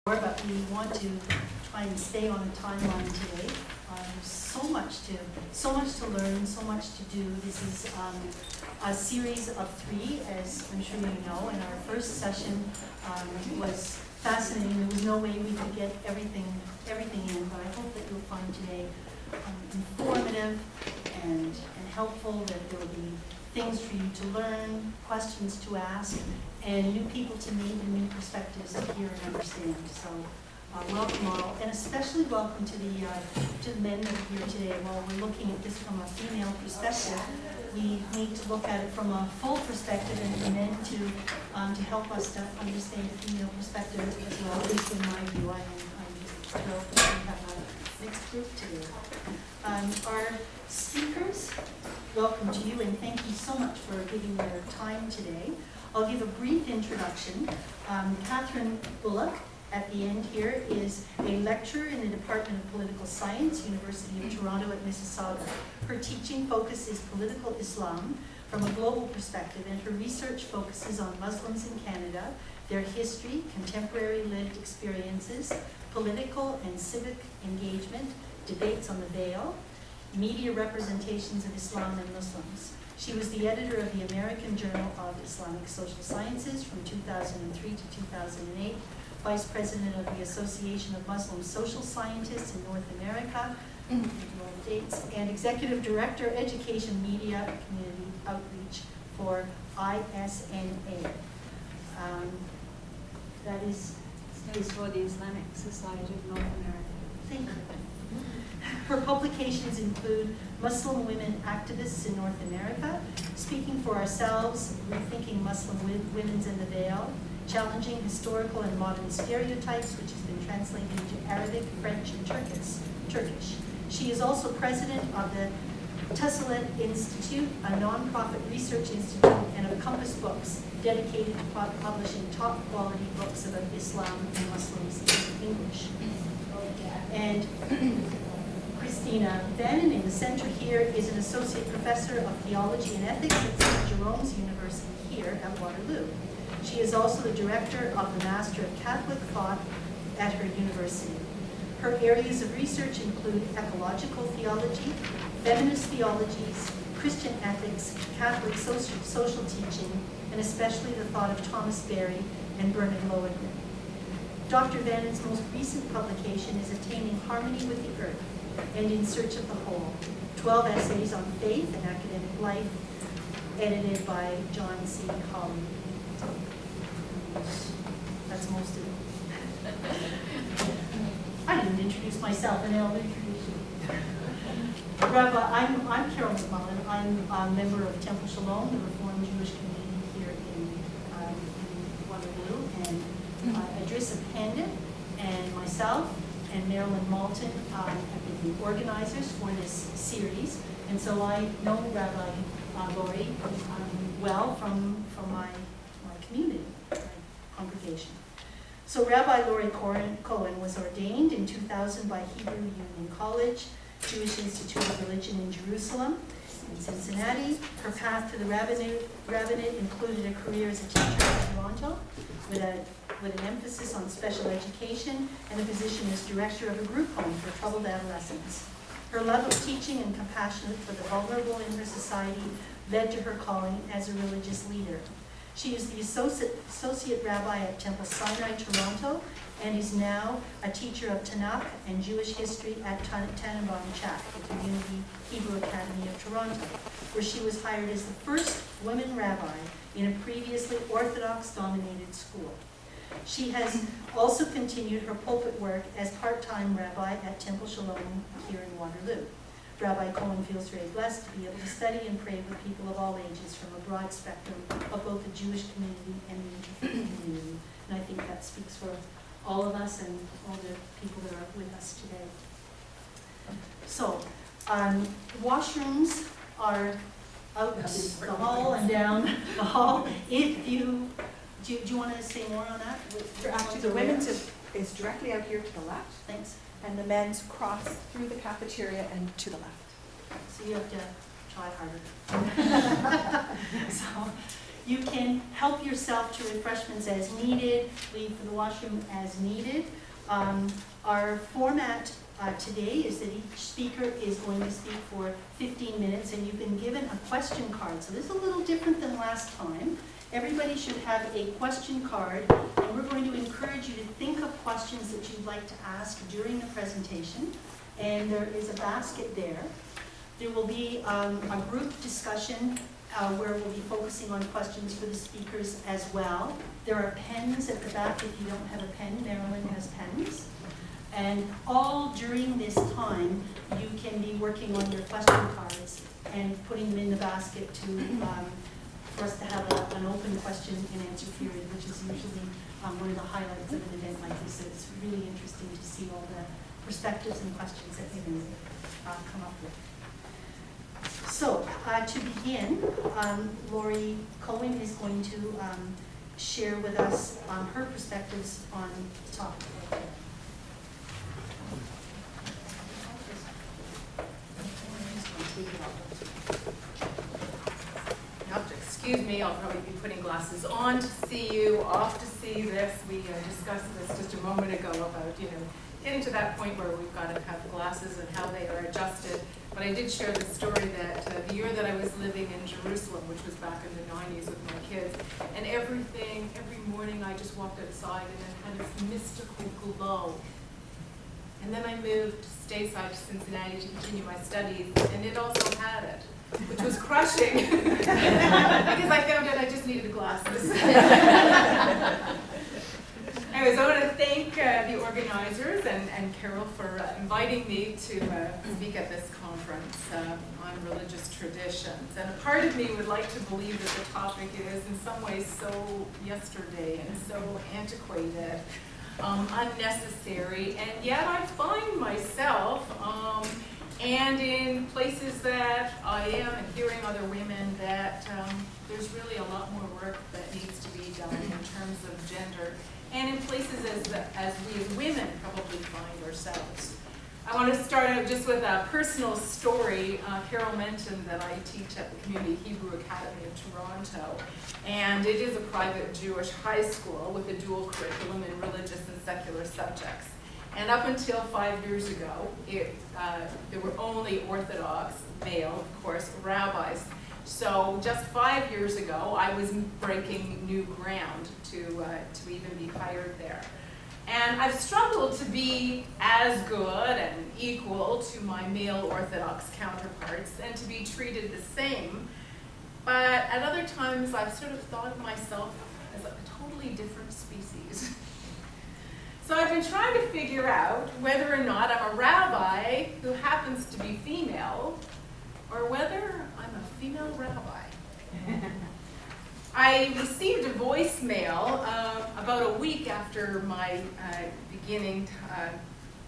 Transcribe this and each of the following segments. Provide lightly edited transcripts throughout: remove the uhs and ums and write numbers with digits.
But we want to try and stay on a timeline today. There's so much to learn, so much to do. This is a series of 3, as I'm sure you know. And our first session was fascinating. There was no way we could get everything in, but I hope that you'll find today informative and helpful, that there will be things for you to learn, questions to ask, and new people to meet and new perspectives to hear and understand. So welcome all, and especially welcome to the men that are here today. While we're looking at this from a female perspective, we need to look at it from a full perspective, and for men to help us to understand the female perspective as well. At least in my view, I'm just thrilled that we have a mixed group today. Our speakers, welcome to you, and thank you so much for giving your time today. I'll give a brief introduction. Catherine Bullock, at the end here, is a lecturer in the Department of Political Science, University of Toronto at Mississauga. Her teaching focuses political Islam from a global perspective, and her research focuses on Muslims in Canada, their history, contemporary lived experiences, political and civic engagement, debates on the veil, media representations of Islam and Muslims. She was the editor of the American Journal of Islamic Social Sciences from 2003 to 2008, vice president of the Association of Muslim Social Scientists in North America, and executive director, education, media, and community outreach for ISNA. That is for the Islamic Society of North America. Thank you. Her publications include Muslim Women Activists in North America, Speaking for Ourselves, Rethinking Muslim Women's in the Veil, Challenging Historical and Modern Stereotypes, which has been translated into Arabic, French, and Turkish. She is also president of the Tessalit Institute, a nonprofit research institute, and of Compass Books, dedicated to publishing top quality books about Islam and Muslims in English. And Christina Vannon in the center here is an associate professor of theology and ethics at St. Jerome's University here at Waterloo. She is also the director of the Master of Catholic Thought at her university. Her areas of research include ecological theology, feminist theologies, Christian ethics, Catholic social teaching, and especially the thought of Thomas Berry and Bernard Lowenman. Dr. Vannon's most recent publication is Attaining Harmony with the Earth and In Search of the Whole, 12 essays on faith and academic life, edited by John C. Hawley. That's most of it. I didn't introduce myself, and I'll introduce you. Rabbi, I'm Carol McMullen. I'm a member of Temple Shalom, the Reformed Jewish community here in Waterloo, and Idrissa Pandit and myself and Marilyn Malton have been the organizers for this series, and so I know Rabbi Laurie well from my community, my congregation. So Rabbi Laurie Cohen was ordained in 2000 by Hebrew Union College, Jewish Institute of Religion in Jerusalem, in Cincinnati. Her path to the rabbinate included a career as a teacher in Toronto with an emphasis on special education and a position as director of a group home for troubled adolescents. Her love of teaching and compassion for the vulnerable in her society led to her calling as a religious leader. She is the associate rabbi at Temple Sinai, Toronto, and is now a teacher of Tanakh and Jewish history at Tannenbaum Chak, the Community Hebrew Academy of Toronto, where she was hired as the first woman rabbi in a previously Orthodox-dominated school. She has also continued her pulpit work as part-time rabbi at Temple Shalom here in Waterloo. Rabbi Cohen feels very blessed to be able to study and pray with people of all ages from a broad spectrum of both the Jewish community and the interfaith community. And I think that speaks for all of us and all the people that are with us today. So, washrooms are out the hall and down the hall. If you, do you want to say more on that? Actually, the women's is directly out here to the left. Thanks. And the men's cross through the cafeteria and to the left. So you have to try harder. So You can help yourself to refreshments as needed, leave for the washroom as needed. Our format today is that each speaker is going to speak for 15 minutes, and you've been given a question card. So this is a little different than last time. Everybody should have a question card, and we're going to encourage you to think of questions that you'd like to ask during the presentation. And there is a basket there. There will be a group discussion where we'll be focusing on questions for the speakers as well. There are pens at the back if you don't have a pen. Marilyn has pens. And all during this time, you can be working on your question cards and putting them in the basket to, for us to have an open question and answer period, which is usually one of the highlights of an event like this. It's really interesting to see all the perspectives and questions that you can come up with. So, to begin, Lori Cohen is going to share with us her perspectives on the topic. You have to excuse me, I'll probably be putting glasses on to see you, off to see this. We discussed this just a moment ago about, getting to that point where we've got to have glasses and how they are adjusted. But I did share the story that the year that I was living in Jerusalem, which was back in the 90s with my kids, and every morning I just walked outside and it had this mystical glow. And then I moved stateside to Cincinnati to continue my studies, and it also had it, which was crushing because I found out I just needed glasses. Anyways, I want to thank the organizers and Carol for inviting me to speak at this conference on religious traditions. And a part of me would like to believe that the topic is in some ways so yesterday and so antiquated, unnecessary, and yet I find myself, and in places that I am and hearing other women, that there's really a lot more work that needs to be done in terms of gender, and in places as we as women probably find ourselves. I want to start out just with a personal story. Carol mentioned that I teach at the Community Hebrew Academy of Toronto, and it is a private Jewish high school with a dual curriculum in religious and secular subjects. And up until 5 years ago, there were only Orthodox, male, of course, rabbis. So just 5 years ago, I was breaking new ground to even be hired there. And I've struggled to be as good and equal to my male Orthodox counterparts and to be treated the same. But at other times, I've sort of thought of myself as a totally different species. So I've been trying to figure out whether or not I'm a rabbi who happens to be female, or whether I'm a female rabbi. I received a voicemail about a week after my beginning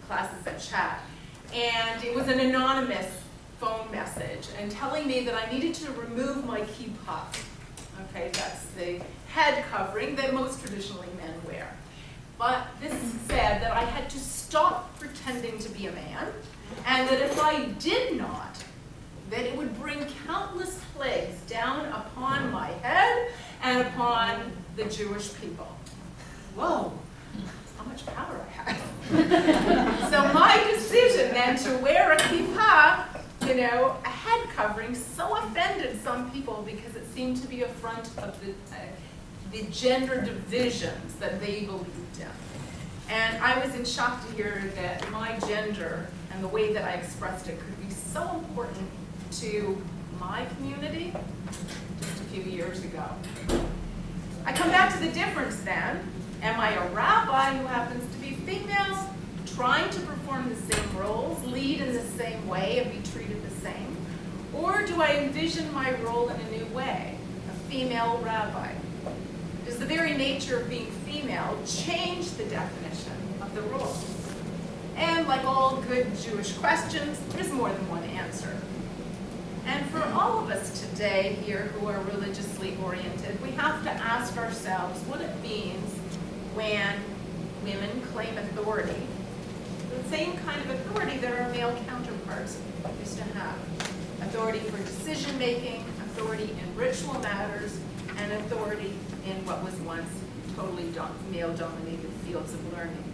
classes at Chat, and it was an anonymous phone message and telling me that I needed to remove my kippah. Okay, that's the head covering that most traditionally men wear. But this said that I had to stop pretending to be a man, and that if I did not, that it would bring countless plagues down upon my head and upon the Jewish people. Whoa, how much power I had. So my decision then to wear a kippah, a head covering, so offended some people because it seemed to be a front of the gender divisions that they believed in. And I was in shock to hear that my gender and the way that I expressed it could be so important to my community just a few years ago. I come back to the difference then. Am I a rabbi who happens to be female, trying to perform the same roles, lead in the same way, and be treated the same? Or do I envision my role in a new way, a female rabbi? Does the very nature of being female change the definition of the role? And like all good Jewish questions, there's more than one answer. And for all of us today here who are religiously oriented, we have to ask ourselves what it means when women claim authority, the same kind of authority that our male counterparts used to have. Authority for decision making, authority in ritual matters and authority in what was once totally male-dominated fields of learning.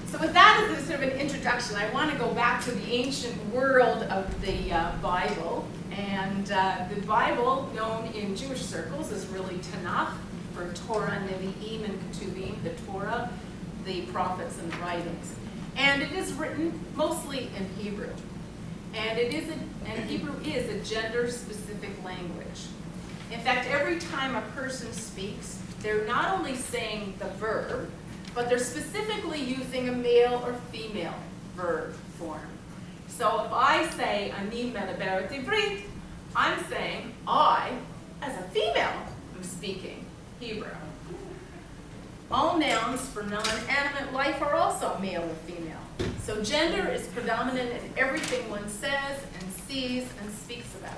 So with that as a sort of an introduction, I want to go back to the ancient world of the Bible. And the Bible, known in Jewish circles as really Tanakh, for Torah, Nevi'im, and Ketuvim, the Torah, the prophets, and the writings. And it is written mostly in Hebrew. And Hebrew is a gender-specific language. In fact, every time a person speaks, they're not only saying the verb, but they're specifically using a male or female verb form. So if I say, Ani medaberet ivrit, I'm saying I, as a female, am speaking Hebrew. All nouns for non-animate life are also male or female. So gender is predominant in everything one says and sees and speaks about.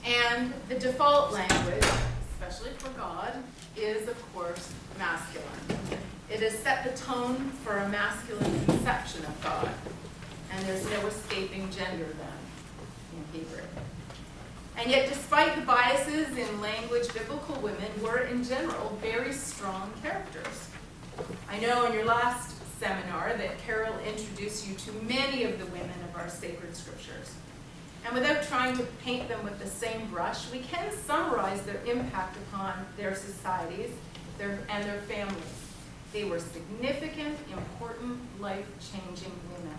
And the default language, especially for God, is of course masculine. It has set the tone for a masculine conception of God. And there's no escaping gender then in Hebrew. And yet, despite the biases in language, biblical women were, in general, very strong characters. I know in your last seminar that Carol introduced you to many of the women of our sacred scriptures. And without trying to paint them with the same brush, we can summarize their impact upon their societies and their families. They were significant, important, life-changing women.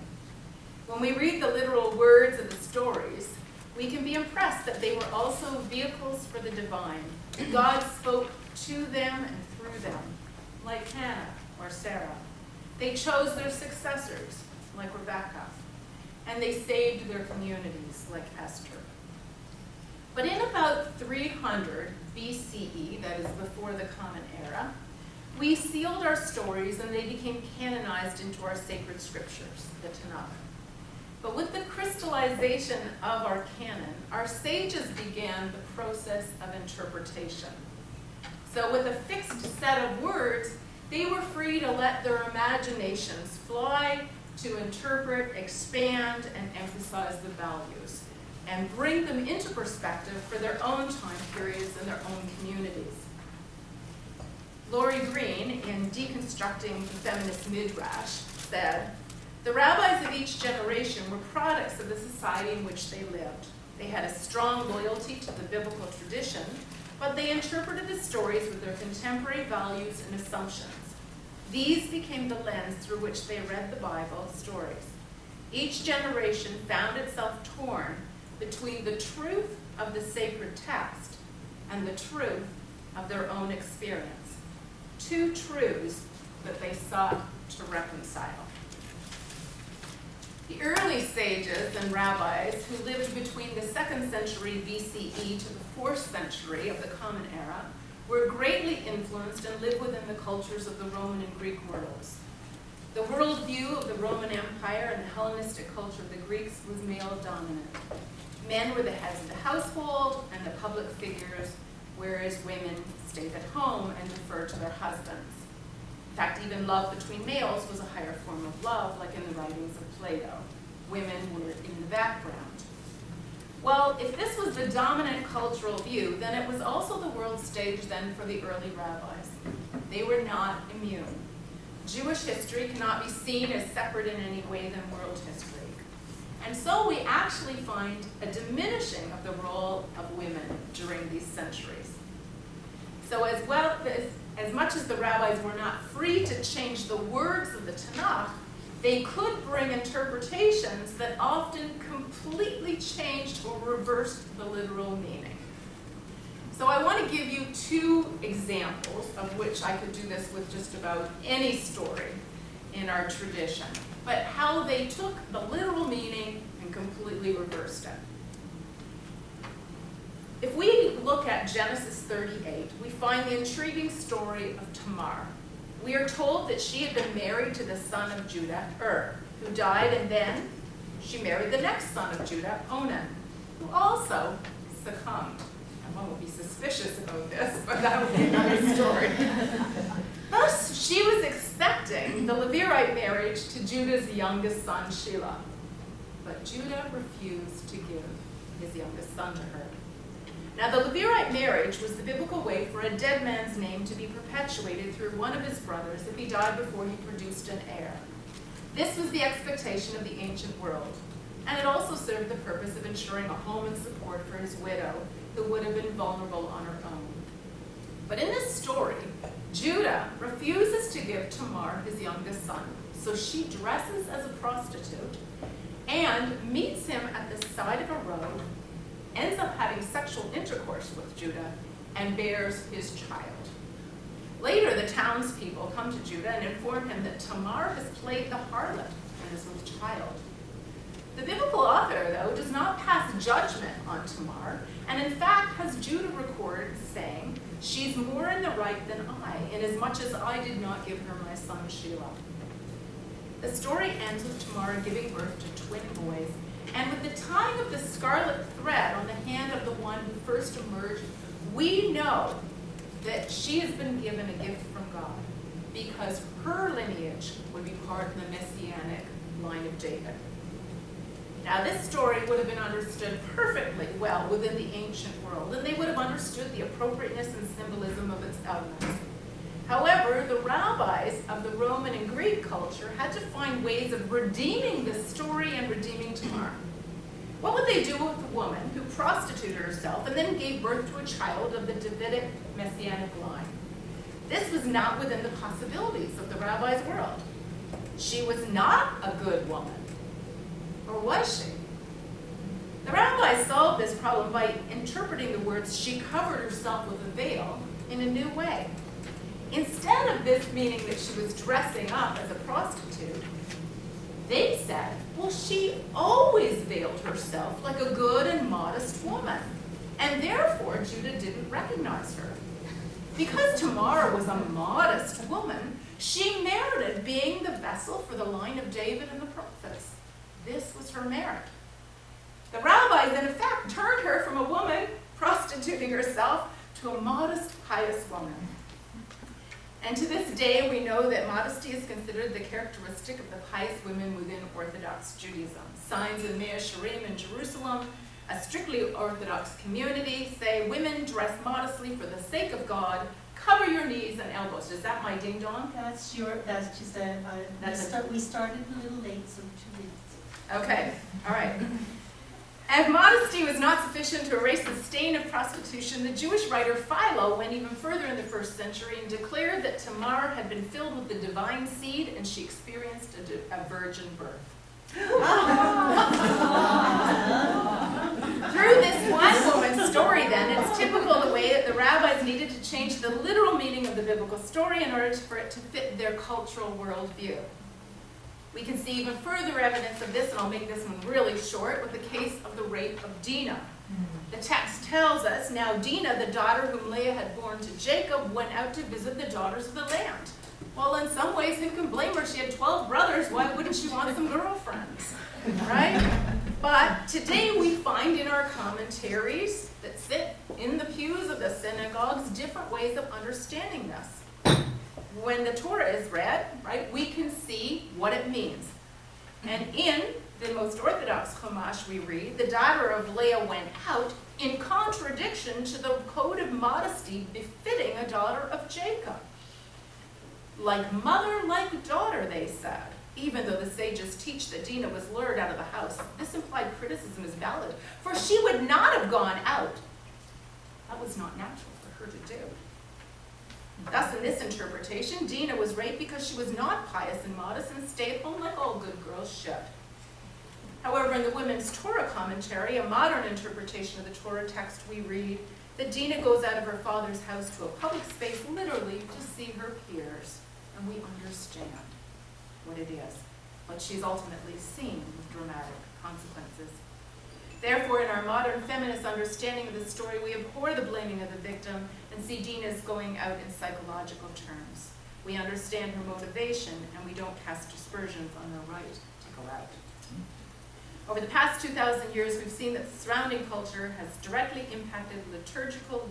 When we read the literal words of the stories, we can be impressed that they were also vehicles for the divine. God spoke to them and through them, like Hannah or Sarah. They chose their successors, like Rebecca, and they saved their communities, like Esther. But in about 300 BCE, that is before the Common Era, we sealed our stories and they became canonized into our sacred scriptures, the Tanakh. But with the crystallization of our canon, our sages began the process of interpretation. So with a fixed set of words, they were free to let their imaginations fly, to interpret, expand, and emphasize the values, and bring them into perspective for their own time periods and their own communities. Laurie Green, in Deconstructing the Feminist Midrash, said, "The rabbis of each generation were products of the society in which they lived. They had a strong loyalty to the biblical tradition, but they interpreted the stories with their contemporary values and assumptions. These became the lens through which they read the Bible stories. Each generation found itself torn between the truth of the sacred text and the truth of their own experience. Two truths that they sought to reconcile." The early sages and rabbis who lived between the 2nd century BCE to the 4th century of the Common Era were greatly influenced and lived within the cultures of the Roman and Greek worlds. The worldview of the Roman Empire and the Hellenistic culture of the Greeks was male dominant. Men were the heads of the household and the public figures, whereas women stayed at home and deferred to their husbands. In fact, even love between males was a higher form of love, like in the writings of Plato. Women were in the background. Well, if this was the dominant cultural view, then it was also the world stage then for the early rabbis. They were not immune. Jewish history cannot be seen as separate in any way than world history. And so we actually find a diminishing of the role of women during these centuries. So as much as the rabbis were not free to change the words of the Tanakh, they could bring interpretations that often completely changed or reversed the literal meaning. So I want to give you two examples of which I could do this with just about any story in our tradition, but how they took the literal meaning and completely reversed it. If we look at Genesis 38, we find the intriguing story of Tamar. We are told that she had been married to the son of Judah, who died, and then she married the next son of Judah, Onan, who also succumbed. And one would be suspicious about this, but that would be another story. Thus, she was expecting the Levirate marriage to Judah's youngest son, Shelah. But Judah refused to give. his youngest son to her. Now the Levirate marriage was the biblical way for a dead man's name to be perpetuated through one of his brothers if he died before he produced an heir. This was the expectation of the ancient world, and it also served the purpose of ensuring a home and support for his widow, who would have been vulnerable on her own. But in this story, Judah refuses to give Tamar his youngest son, so she dresses as a prostitute and meets him at the side of a road, ends up having sexual intercourse with Judah, and bears his child. Later, the townspeople come to Judah and inform him that Tamar has played the harlot and is with child. The biblical author, though, does not pass judgment on Tamar, and in fact has Judah record saying, "She's more in the right than I, inasmuch as I did not give her my son Shelah." The story ends with Tamar giving birth to twin boys, and with the tying of the scarlet thread on the hand of the one who first emerged, we know that she has been given a gift from God, because her lineage would be part of the messianic line of David. Now, this story would have been understood perfectly well within the ancient world, and they would have understood the appropriateness and symbolism of its elements. However, the rabbis of the Roman and Greek culture had to find ways of redeeming this story and redeeming Tamar. What would they do with a woman who prostituted herself and then gave birth to a child of the Davidic messianic line? This was not within the possibilities of the rabbi's world. She was not a good woman. Or was she? The rabbis solved this problem by interpreting the words "she covered herself with a veil" in a new way. Instead of this meaning that she was dressing up as a prostitute, they said, well, she always veiled herself like a good and modest woman, and therefore Judah didn't recognize her. Because Tamar was a modest woman, she merited being the vessel for the line of David and the prophets. This was her merit. The rabbis, in effect, turned her from a woman prostituting herself to a modest, pious woman. And to this day, we know that modesty is considered the characteristic of the pious women within Orthodox Judaism. Signs in Mea Shearim in Jerusalem, a strictly Orthodox community, say, "Women dress modestly for the sake of God. Cover your knees and elbows." Is that my ding-dong? That's just we started a little late, so 2 minutes. Okay, all right. As modesty was not sufficient to erase the stain of prostitution, the Jewish writer Philo went even further in the 1st century and declared that Tamar had been filled with the divine seed and she experienced a virgin birth. Through this one woman's story, then, it's typical the way that the rabbis needed to change the literal meaning of the biblical story in order for it to fit their cultural worldview. We can see even further evidence of this, and I'll make this one really short, with the case of the rape of Dinah. The text tells us, now Dinah, the daughter whom Leah had borne to Jacob, went out to visit the daughters of the land. Well, in some ways, who can blame her? She had 12 brothers. Why wouldn't she want some girlfriends? Right? But today we find in our commentaries that sit in the pews of the synagogues different ways of understanding this. When the Torah is read, right, we can see what it means. And in the most Orthodox Chumash we read, the daughter of Leah went out in contradiction to the code of modesty befitting a daughter of Jacob. Like mother, like daughter, they said. Even though the sages teach that Dinah was lured out of the house, this implied criticism is valid, for she would not have gone out. That was not natural for her to do. Thus, in this interpretation, Dinah was raped because she was not pious and modest and stayed home like all good girls should. However, in the Women's Torah commentary, a modern interpretation of the Torah text, we read that Dinah goes out of her father's house to a public space, literally, to see her peers. And we understand what it is, but she's ultimately seen with dramatic consequences. Therefore, in our modern feminist understanding of the story, we abhor the blaming of the victim and see Dinah's going out in psychological terms. We understand her motivation, and we don't cast aspersions on her right to go out. Over the past 2,000 years, we've seen that the surrounding culture has directly impacted liturgical,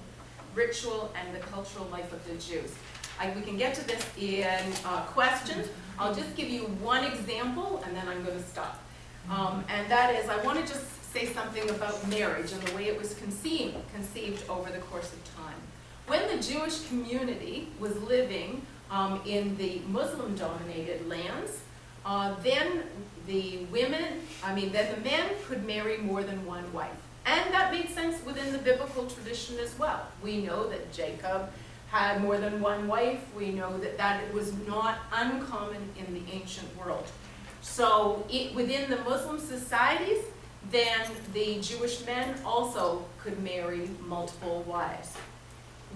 ritual, and the cultural life of the Jews. We can get to this in questions. I'll just give you one example, and then I'm going to stop. And that is, I want to just say something about marriage and the way it was conceived over the course of time. When the Jewish community was living in the Muslim-dominated lands, then the men could marry more than one wife. And that made sense within the biblical tradition as well. We know that Jacob had more than one wife. We know that it was not uncommon in the ancient world. So within the Muslim societies, then the Jewish men also could marry multiple wives.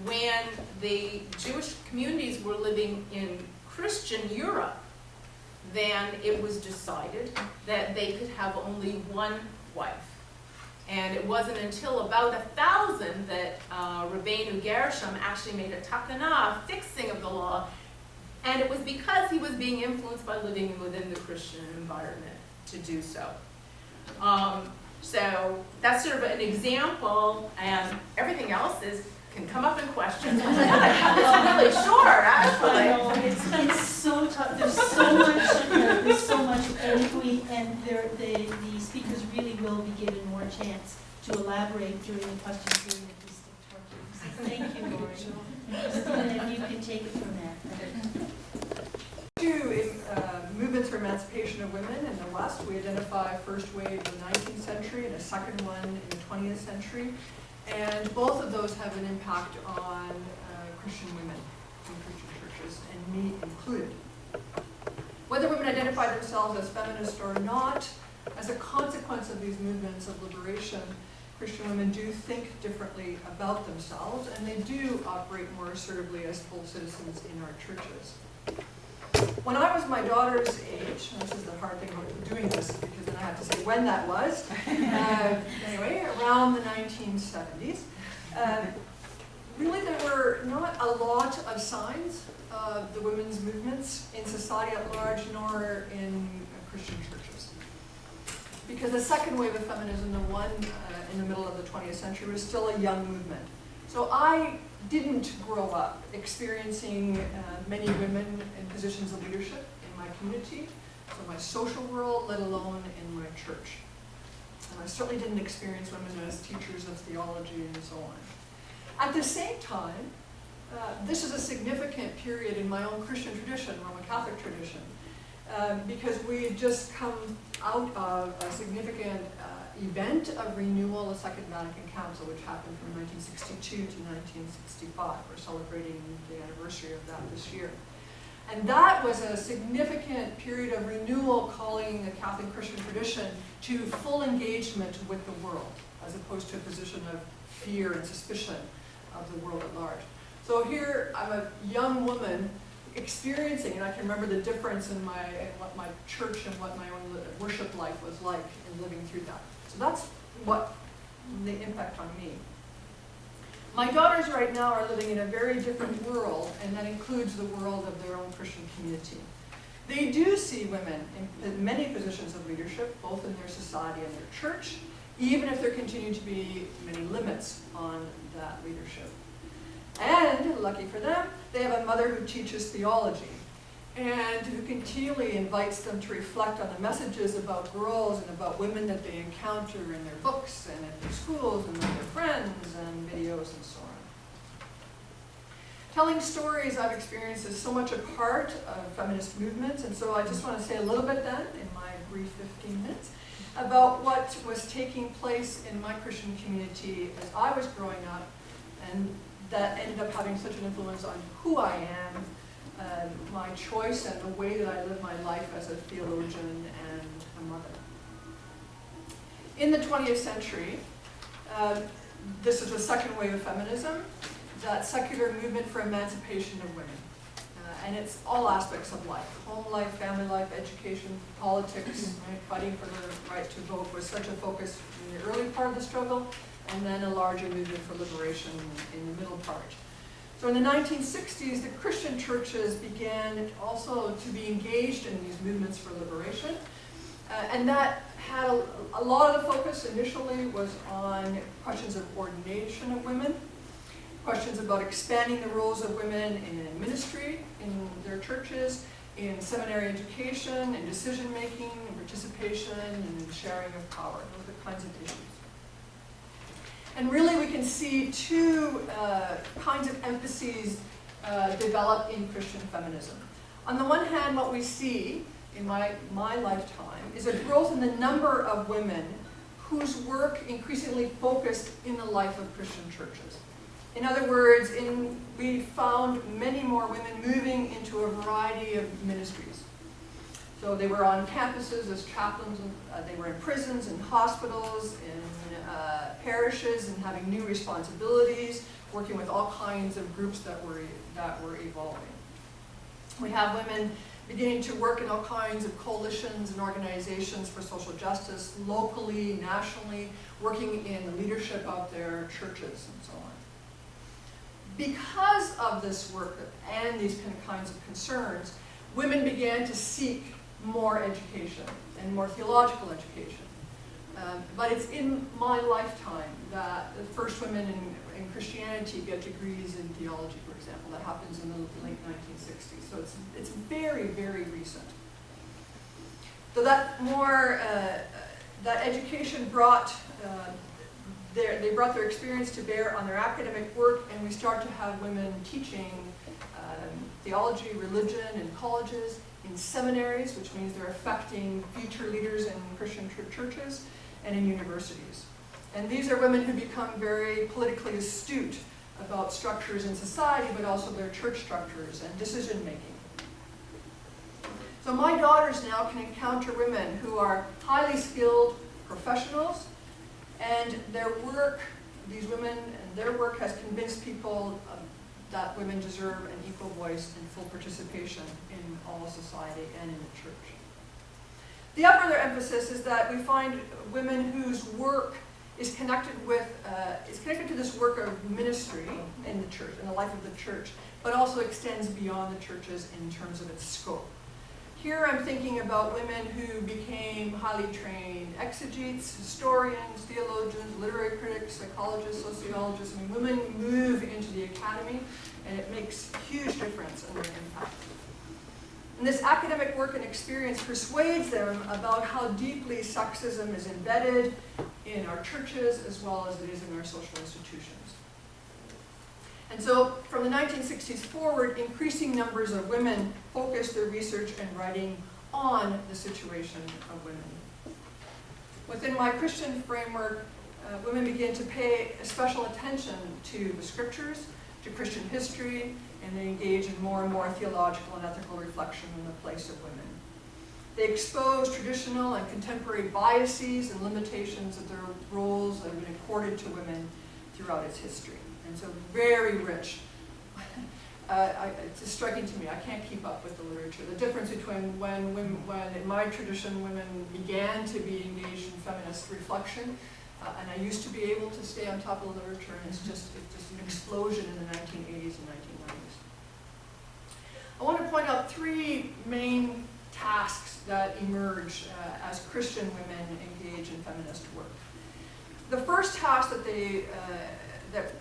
When the Jewish communities were living in Christian Europe, then it was decided that they could have only one wife. And it wasn't until about 1000 that Rabbeinu Gershom actually made a takana, fixing of the law, and it was because he was being influenced by living within the Christian environment to do so. So that's sort of an example, and everything else can come up in questions. I'm really short, I know, actually. it's so tough, there's so much, and the speakers really will be given more chance to elaborate during the question period if we stick to our teams. So thank you, Lori. Christina, if you can take it from there. Movements for emancipation of women in the West. We identify a first wave in the 19th century and a second one in the 20th century. And both of those have an impact on Christian women in Christian churches, and me included. Whether women identify themselves as feminist or not, as a consequence of these movements of liberation, Christian women do think differently about themselves, and they do operate more assertively as full citizens in our churches. When I was my daughter's age, and this is the hard thing about doing this because then I have to say when that was, anyway, around the 1970s, really there were not a lot of signs of the women's movements in society at large, nor in Christian churches. Because the second wave of feminism, the one in the middle of the 20th century, was still a young movement. So I didn't grow up experiencing many women in positions of leadership in my community, so my social world, let alone in my church. And I certainly didn't experience women as teachers of theology and so on. At the same time, this is a significant period in my own Christian tradition, Roman Catholic tradition, because we had just come out of a significant event of renewal, the Second Vatican Council, which happened from 1962 to 1965. We're celebrating the anniversary of that this year. And that was a significant period of renewal, calling the Catholic Christian tradition to full engagement with the world, as opposed to a position of fear and suspicion of the world at large. So here I'm a young woman experiencing, and I can remember the difference in what my church and what my own worship life was like in living through that. So that's what the impact on me. My daughters right now are living in a very different world, and that includes the world of their own Christian community. They do see women in many positions of leadership, both in their society and their church, even if there continue to be many limits on that leadership. And, lucky for them, they have a mother who teaches theology and who continually invites them to reflect on the messages about girls and about women that they encounter in their books and at their schools and with their friends and videos and so on. Telling stories I've experienced is so much a part of feminist movements, and so I just want to say a little bit then, in my brief 15 minutes, about what was taking place in my Christian community as I was growing up, and that ended up having such an influence on who I am, my choice, and the way that I live my life as a theologian and a mother. In the 20th century, this is the second wave of feminism, that secular movement for emancipation of women. And it's all aspects of life: home life, family life, education, politics, right? Fighting for the right to vote was such a focus in the early part of the struggle, and then a larger movement for liberation in the middle part. So in the 1960s, the Christian churches began also to be engaged in these movements for liberation. And that had a lot of the focus initially was on questions of ordination of women, questions about expanding the roles of women in ministry in their churches, in seminary education, in decision-making, in participation, and in sharing of power. Those are the kinds of issues. And really we can see two kinds of emphases develop in Christian feminism. On the one hand, what we see in my lifetime is a growth in the number of women whose work increasingly focused in the life of Christian churches. In other words, we found many more women moving into a variety of ministries. So they were on campuses as chaplains, they were in prisons and hospitals, in parishes, and having new responsibilities, working with all kinds of groups that were evolving. We have women beginning to work in all kinds of coalitions and organizations for social justice, locally, nationally, working in the leadership of their churches and so on. Because of this work and these kinds of concerns, women began to seek more education and more theological education. But it's in my lifetime that the first women in Christianity get degrees in theology, for example. That happens in the late 1960s. So it's very, very recent. So that that education brought they brought their experience to bear on their academic work, and we start to have women teaching theology, religion in colleges, in seminaries, which means they're affecting future leaders in Christian churches, and in universities. And these are women who become very politically astute about structures in society, but also their church structures and decision-making. So my daughters now can encounter women who are highly skilled professionals, and their work, these women and their work has convinced people that women deserve an equal voice and full participation in all of society and in the church. The other emphasis is that we find women whose work is connected to this work of ministry in the church, in the life of the church, but also extends beyond the churches in terms of its scope. Here I'm thinking about women who became highly trained exegetes, historians, theologians, literary critics, psychologists, sociologists. I mean, women move into the academy, and it makes a huge difference in their impact. And this academic work and experience persuades them about how deeply sexism is embedded in our churches as well as it is in our social institutions. And so from the 1960s forward, increasing numbers of women focused their research and writing on the situation of women. Within my Christian framework, women begin to pay special attention to the scriptures, to Christian history, and they engage in more and more theological and ethical reflection on the place of women. They expose traditional and contemporary biases and limitations of their roles that have been accorded to women throughout its history. And so very rich. It's striking to me, I can't keep up with the literature. The difference between when in my tradition women began to be engaged in feminist reflection, and I used to be able to stay on top of the literature, and it's just an explosion in the 1980s and 1990s. I want to point out three main tasks that emerge as Christian women engage in feminist work. The first task that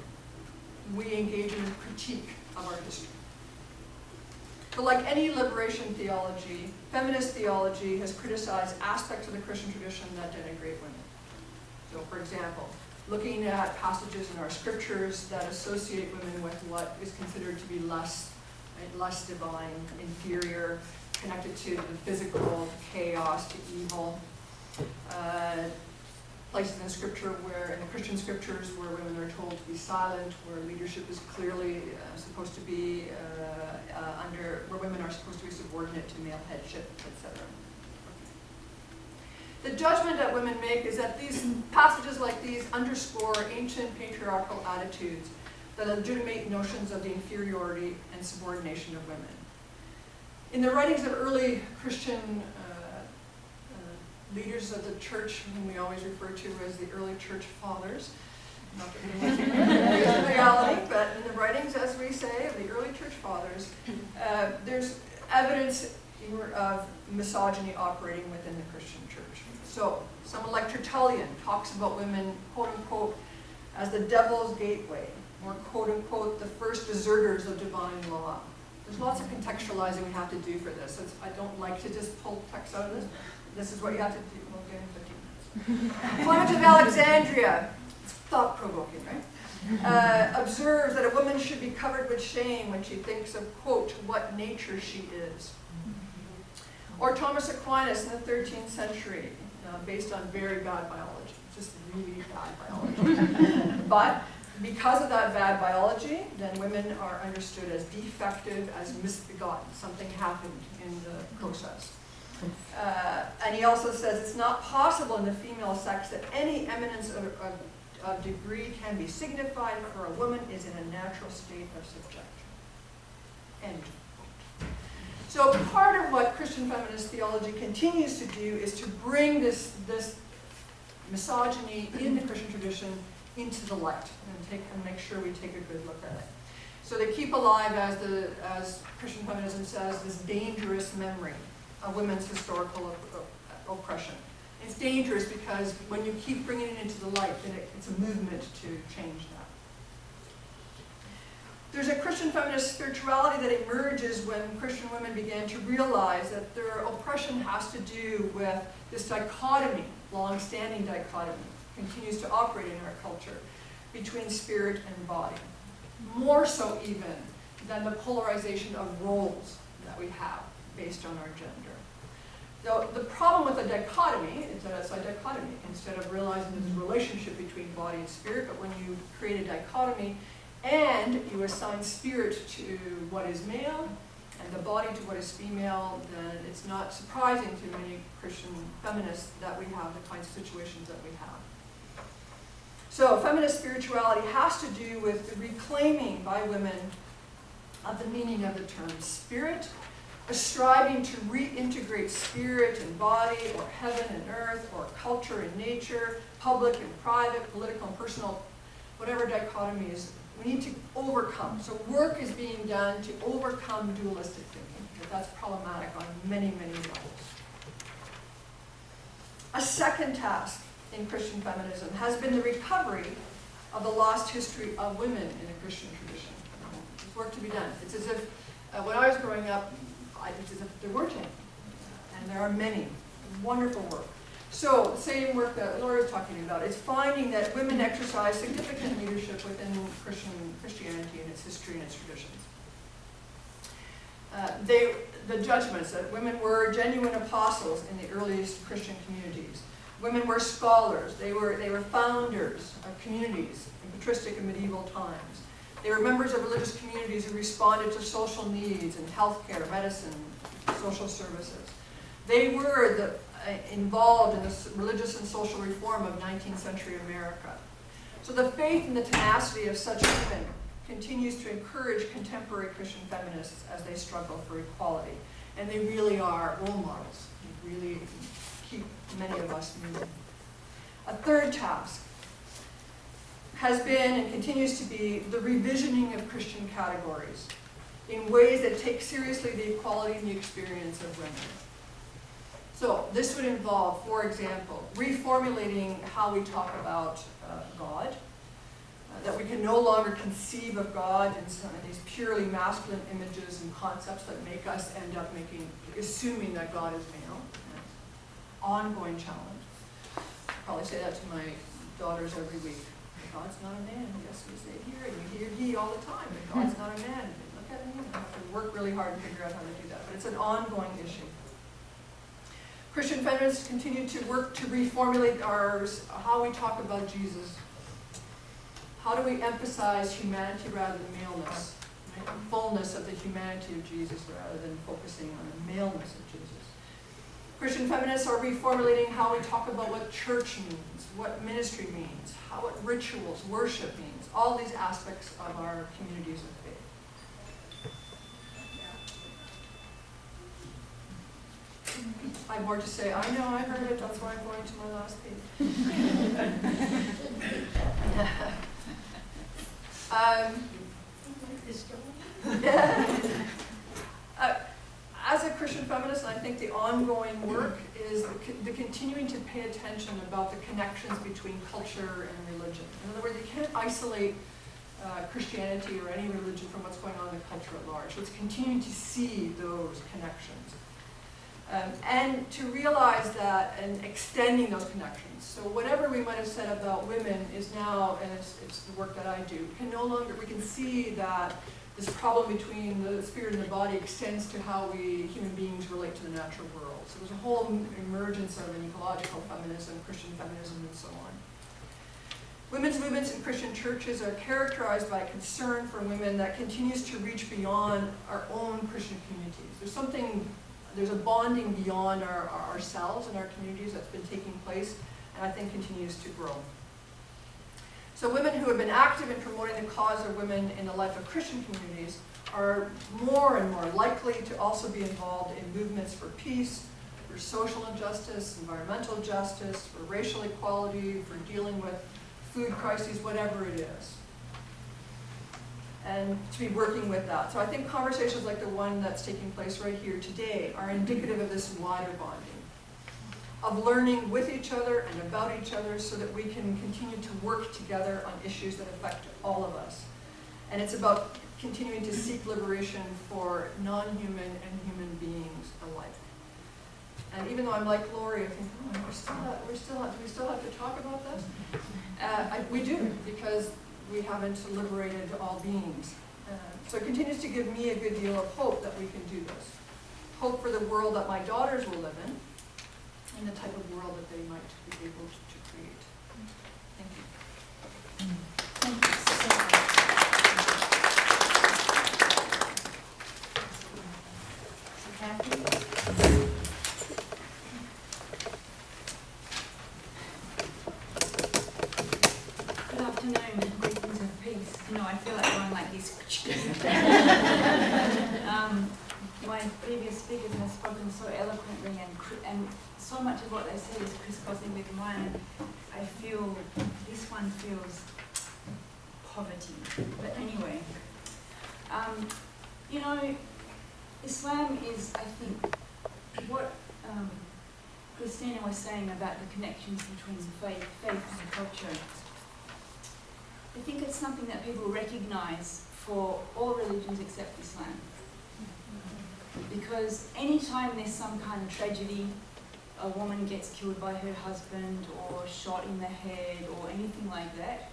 we engage in critique of our history. But like any liberation theology, feminist theology has criticized aspects of the Christian tradition that denigrate women. So for example, looking at passages in our scriptures that associate women with what is considered to be less divine, inferior, connected to the physical, to chaos, to evil. Places in Scripture in the Christian scriptures, where women are told to be silent, where leadership is clearly supposed to be where women are supposed to be subordinate to male headship, etc. The judgment that women make is that these passages like these underscore ancient patriarchal attitudes that legitimate notions of the inferiority and subordination of women. In the writings of early Christian leaders of the church, whom we always refer to as the early church fathers, not that anyone's in reality, but in the writings, as we say, of the early church fathers, there's evidence of misogyny operating within the Christian church. So someone like Tertullian talks about women, quote unquote, as the devil's gateway, or quote unquote, the first deserters of divine law. There's lots of contextualizing we have to do for this. I don't like to just pull text out of this. This is what you have to do. We'll get in 15 minutes. Clement of Alexandria. It's thought-provoking, right? Observes that a woman should be covered with shame when she thinks of, quote, what nature she is. Or Thomas Aquinas in the 13th century, based on very bad biology, just really bad biology. But because of that bad biology, then women are understood as defective, as misbegotten. Something happened in the process. And he also says it's not possible in the female sex that any eminence of degree can be signified, for a woman is in a natural state of subjection. End quote. So part of what Christian feminist theology continues to do is to bring this misogyny in the Christian tradition into the light and make sure we take a good look at it. So they keep alive, as Christian feminism says, this dangerous memory of women's historical oppression. It's dangerous because when you keep bringing it into the light, then it's a movement to change that. There's a Christian feminist spirituality that emerges when Christian women began to realize that their oppression has to do with this dichotomy, long-standing dichotomy, continues to operate in our culture, between spirit and body. More so even than the polarization of roles that we have based on our gender. So the problem with a dichotomy is that it's a dichotomy. Instead of realizing there's a relationship between body and spirit, but when you create a dichotomy and you assign spirit to what is male and the body to what is female, then it's not surprising to many Christian feminists that we have the kinds of situations that we have. So feminist spirituality has to do with the reclaiming by women of the meaning of the term spirit, a striving to reintegrate spirit and body, or heaven and earth, or culture and nature, public and private, political and personal, whatever dichotomy is, we need to overcome. So work is being done to overcome dualistic thinking, because that's problematic on many, many levels. A second task in Christian feminism has been the recovery of the lost history of women in the Christian tradition. There's work to be done. It's as if, when I was growing up, it's as if there weren't any, and there are many. Wonderful work. So, the same work that Laura is talking about, is finding that women exercise significant leadership within Christianity and its history and its traditions. The judgments that women were genuine apostles in the earliest Christian communities. Women were scholars. They were founders of communities in patristic and medieval times. They were members of religious communities who responded to social needs in healthcare, medicine, social services. They were involved in the religious and social reform of 19th century America. So the faith and the tenacity of such women continues to encourage contemporary Christian feminists as they struggle for equality. And they really are role models. They really keep many of us moving. A third task has been and continues to be the revisioning of Christian categories in ways that take seriously the equality and the experience of women. So this would involve, for example, reformulating how we talk about God, that we can no longer conceive of God in these purely masculine images and concepts that make us end up assuming that God is male. Ongoing challenge. I probably say that to my daughters every week. God's not a man. Yes, we say here, and we hear he all the time. But God's not a man. Look at him. We have to work really hard to figure out how to do that. But it's an ongoing issue. Christian feminists continue to work to reformulate how we talk about Jesus. How do we emphasize humanity rather than maleness? Right? The fullness of the humanity of Jesus rather than focusing on the maleness of Jesus. Christian feminists are reformulating how we talk about what church means, what ministry means, what rituals, worship means, all these aspects of our communities of faith. I have more to say. I know, I heard it, that's why I'm going to my last page. As a Christian feminist, I think the ongoing work is the continuing to pay attention about the connections between culture and religion. In other words, you can't isolate Christianity or any religion from what's going on in the culture at large. So it's continuing to see those connections. And to realize that and extending those connections. So whatever we might have said about women is now, and it's the work that I do, we can see that this problem between the spirit and the body extends to how we human beings relate to the natural world. So there's a whole emergence of an ecological feminism, Christian feminism, and so on. Women's movements in Christian churches are characterized by concern for women that continues to reach beyond our own Christian communities. There's a bonding beyond ourselves and our communities that's been taking place, and I think continues to grow. So women who have been active in promoting the cause of women in the life of Christian communities are more and more likely to also be involved in movements for peace, for social injustice, environmental justice, for racial equality, for dealing with food crises, whatever it is. And to be working with that. So I think conversations like the one that's taking place right here today are indicative of this wider bonding, of learning with each other and about each other so that we can continue to work together on issues that affect all of us. And it's about continuing to seek liberation for non-human and human beings alike. And even though I'm like Lori, I think, do we still have to talk about this? We do, because we haven't liberated all beings. So it continues to give me a good deal of hope that we can do this. Hope for the world that my daughters will live in, and the type of world that they might be able to create. Thank you. Thank you so much. So Kathy? Good afternoon, greetings of peace. I feel like going like this. My previous speakers have spoken so eloquently, and so much of what they say is crisscrossing with mine. I feel this one feels poverty. But anyway, Islam is, I think, what Christina was saying about the connections between faith and culture. I think it's something that people recognize for all religions except Islam. Because anytime there's some kind of tragedy, a woman gets killed by her husband or shot in the head or anything like that,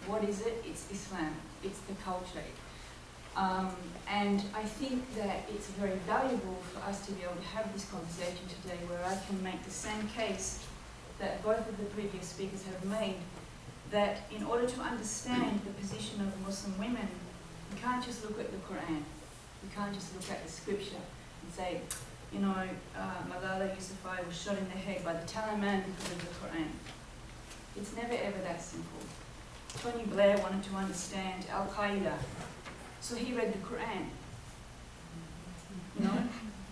what is it? It's Islam. It's the culture. And I think that it's very valuable for us to be able to have this conversation today where I can make the same case that both of the previous speakers have made, that in order to understand the position of Muslim women, you can't just look at the Quran. You can't just look at the scripture and say, Malala Yousafzai was shot in the head by the Taliban because of the Quran. It's never ever that simple. Tony Blair wanted to understand Al-Qaeda, so he read the Quran.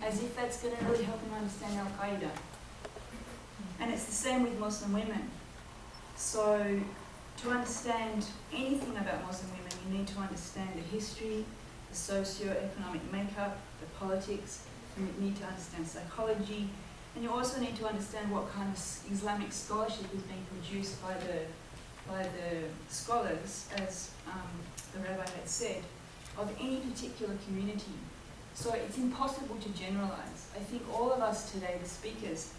As if that's going to really help him understand Al-Qaeda. And it's the same with Muslim women. So to understand anything about Muslim women, you need to understand the history, the socio-economic makeup, the politics, you need to understand psychology, and you also need to understand what kind of Islamic scholarship is being produced by the scholars, as the rabbi had said, of any particular community. So it's impossible to generalize. I think all of us today, the speakers,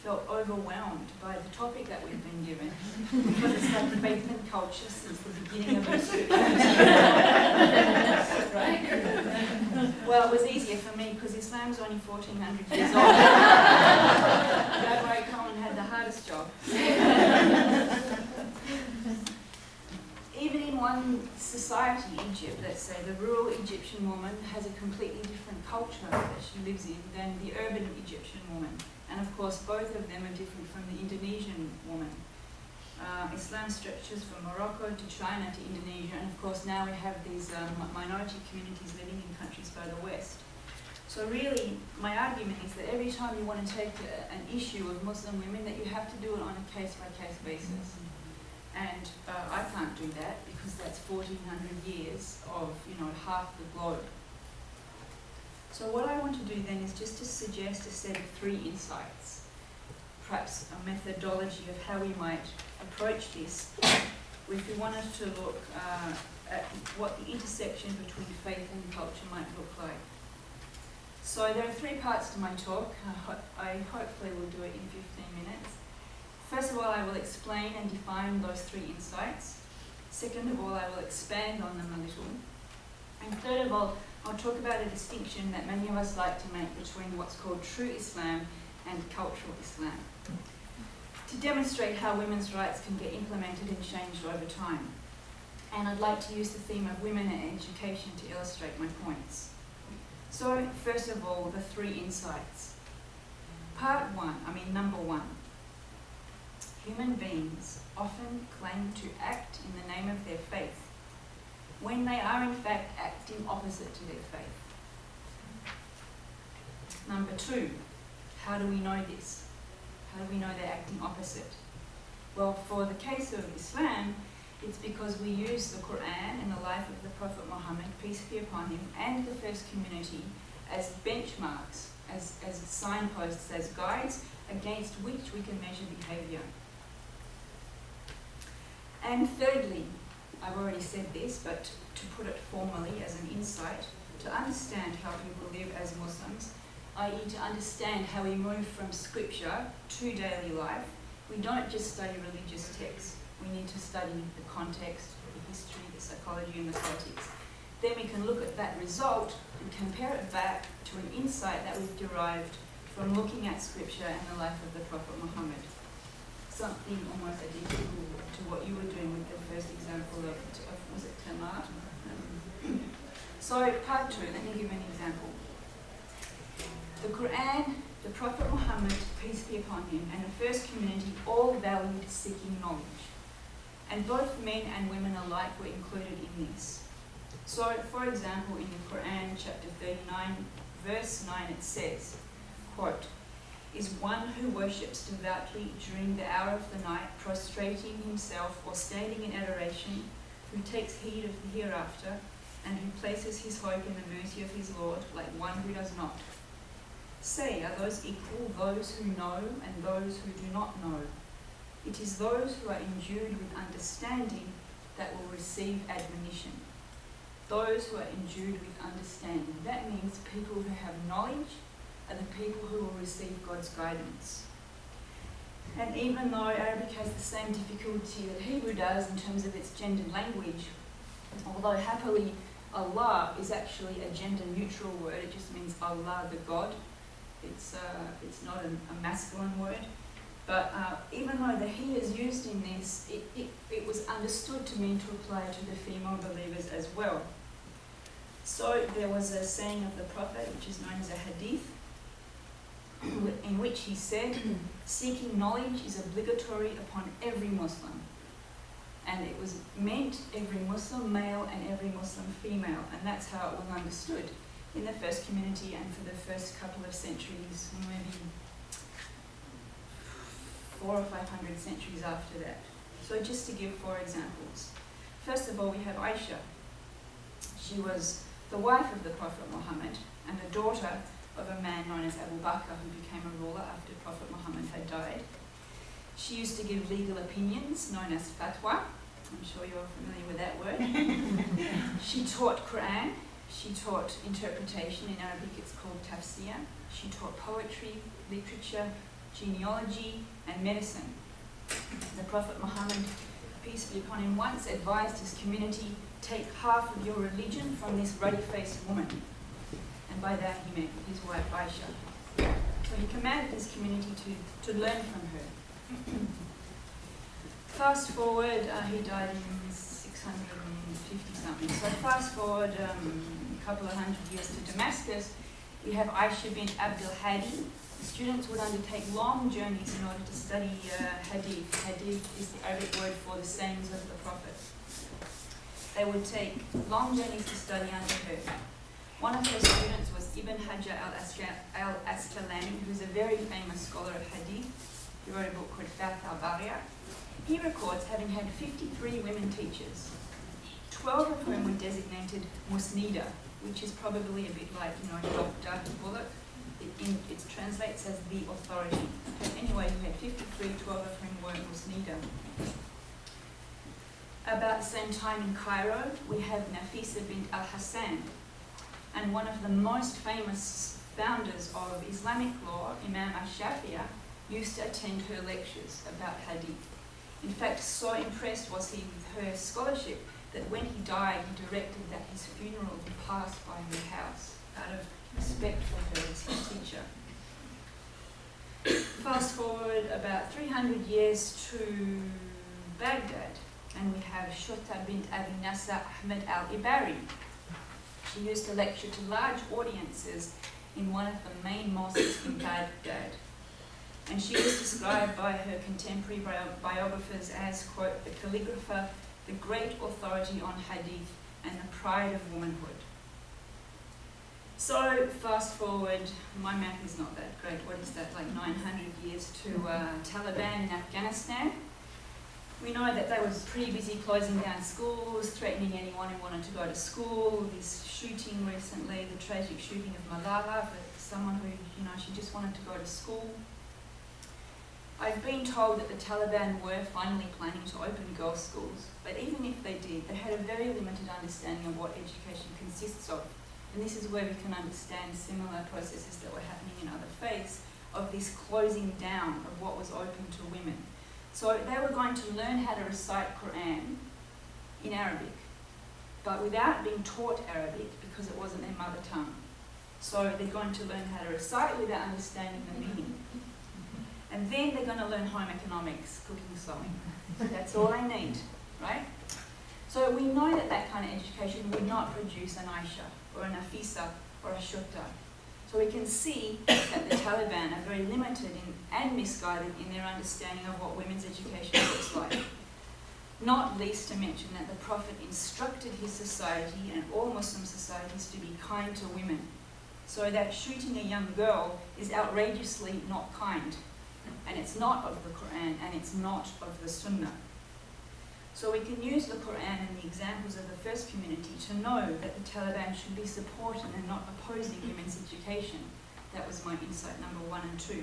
felt overwhelmed by the topic that we've been given, because it's like faith and culture since the beginning of history. Right? Well, it was easier for me because Islam's only 1,400 years old. Rabbi Cohen had the hardest job. Even in one society, Egypt, let's say, the rural Egyptian woman has a completely different culture that she lives in than the urban Egyptian woman. And of course, both of them are different from the Indonesian woman. Islam stretches from Morocco to China to Indonesia, and of course now we have these minority communities living in countries further west. So really, my argument is that every time you want to take an issue of Muslim women, that you have to do it on a case-by-case basis. And I can't do that because that's 1,400 years of, half the globe. So what I want to do then is just to suggest a set of 3 insights, perhaps a methodology of how we might approach this. If we wanted to look at what the intersection between faith and culture might look like. So there are 3 parts to my talk. I hopefully will do it in 15 minutes. First of all, I will explain and define those 3 insights. Second of all, I will expand on them a little. And third of all, I'll talk about a distinction that many of us like to make between what's called true Islam and cultural Islam, to demonstrate how women's rights can get implemented and changed over time. And I'd like to use the theme of women and education to illustrate my points. So, first of all, the 3 insights. Number 1. Human beings often claim to act in the name of their faith, when they are in fact acting opposite to their faith. Number 2, how do we know this? How do we know they're acting opposite? Well, for the case of Islam, it's because we use the Quran and the life of the Prophet Muhammad, peace be upon him, and the first community as benchmarks, as signposts, as guides against which we can measure behaviour. And thirdly, I've already said this, but to put it formally as an insight, to understand how people live as Muslims, i.e. to understand how we move from scripture to daily life, we don't just study religious texts. We need to study the context, the history, the psychology and the politics. Then we can look at that result and compare it back to an insight that we've derived from looking at scripture and the life of the Prophet Muhammad. Something almost identical to what you were doing with the first example of was it Tamar? So part 2, let me give an example. The Quran, the Prophet Muhammad, peace be upon him, and the first community all valued seeking knowledge. And both men and women alike were included in this. So, for example, in the Quran, chapter 39, verse 9, it says, quote, "Is one who worships devoutly during the hour of the night, prostrating himself or standing in adoration, who takes heed of the hereafter, and who places his hope in the mercy of his Lord, like one who does not. Say, are those equal, those who know and those who do not know? It is those who are endued with understanding that will receive admonition." Those who are endued with understanding. That means people who have knowledge are the people who will receive God's guidance. And even though Arabic has the same difficulty that Hebrew does in terms of its gendered language, although happily Allah is actually a gender-neutral word, it just means Allah, the God. It's not a masculine word. But even though the he is used in this, it was understood to mean to apply to the female believers as well. So there was a saying of the Prophet, which is known as a hadith, in which he said, "Seeking knowledge is obligatory upon every Muslim." And it was meant every Muslim male and every Muslim female, and that's how it was understood in the first community and for the first couple of centuries, maybe 400 or 500 centuries after that. So just to give 4 examples. First of all, we have Aisha. She was the wife of the Prophet Muhammad and the daughter of a man known as Abu Bakr, who became a ruler after Prophet Muhammad had died. She used to give legal opinions known as fatwa. I'm sure you're familiar with that word. She taught Quran. She taught interpretation. In Arabic it's called tafsir. She taught poetry, literature, genealogy and medicine. The Prophet Muhammad, peace be upon him, once advised his community, take half of your religion from this ruddy-faced woman. And by that he meant his wife Aisha. So he commanded his community to learn from her. Fast forward, he died in 650 something. So fast forward a couple of hundred years to Damascus, we have Aisha bint Abdul Hadi. The students would undertake long journeys in order to study hadith. Hadith is the Arabic word for the sayings of the Prophet. They would take long journeys to study under her. One of her students was Ibn Hajar al-Asqalani, who's a very famous scholar of hadith. He wrote a book called Fath al-Bariya. He records having had 53 women teachers, 12 of whom were designated musnida, which is probably a bit like, Dr. Bullock. It translates as the authority. But anyway, he had 53, 12 of whom were musnida. About the same time in Cairo, we have Nafisa bint al-Hassan, and one of the most famous founders of Islamic law, Imam al-Shafi'ah, used to attend her lectures about hadith. In fact, so impressed was he with her scholarship that when he died, he directed that his funeral be passed by her house out of respect for her as his teacher. Fast forward about 300 years to Baghdad, and we have Shutta bint Abi Nasr Ahmed al-Ibari. She used to lecture to large audiences in one of the main mosques in Baghdad. And she was described by her contemporary biographers as, quote, the calligrapher, the great authority on hadith, and the pride of womanhood. So, fast forward, my math is not that great, what is that, like 900 years to Taliban in Afghanistan. We know that they were pretty busy closing down schools, threatening anyone who wanted to go to school. This shooting recently, the tragic shooting of Malala, for someone who, she just wanted to go to school. I've been told that the Taliban were finally planning to open girls' schools, but even if they did, they had a very limited understanding of what education consists of. And this is where we can understand similar processes that were happening in other faiths of this closing down of what was open to women. So they were going to learn how to recite Quran in Arabic, but without being taught Arabic because it wasn't their mother tongue. So they're going to learn how to recite without understanding the meaning. And then they're going to learn home economics, cooking, sewing. That's all they need, right? So we know that that kind of education would not produce an Aisha or a Nafisa or a Shutta. So we can see that the Taliban are very limited and misguided in their understanding of what women's education looks like. Not least to mention that the Prophet instructed his society and all Muslim societies to be kind to women. So that shooting a young girl is outrageously not kind. And it's not of the Quran, and it's not of the Sunnah. So we can use the Quran and the examples of the first community to know that the Taliban should be supporting and not opposing women's education. That was my insight number 1 and 2.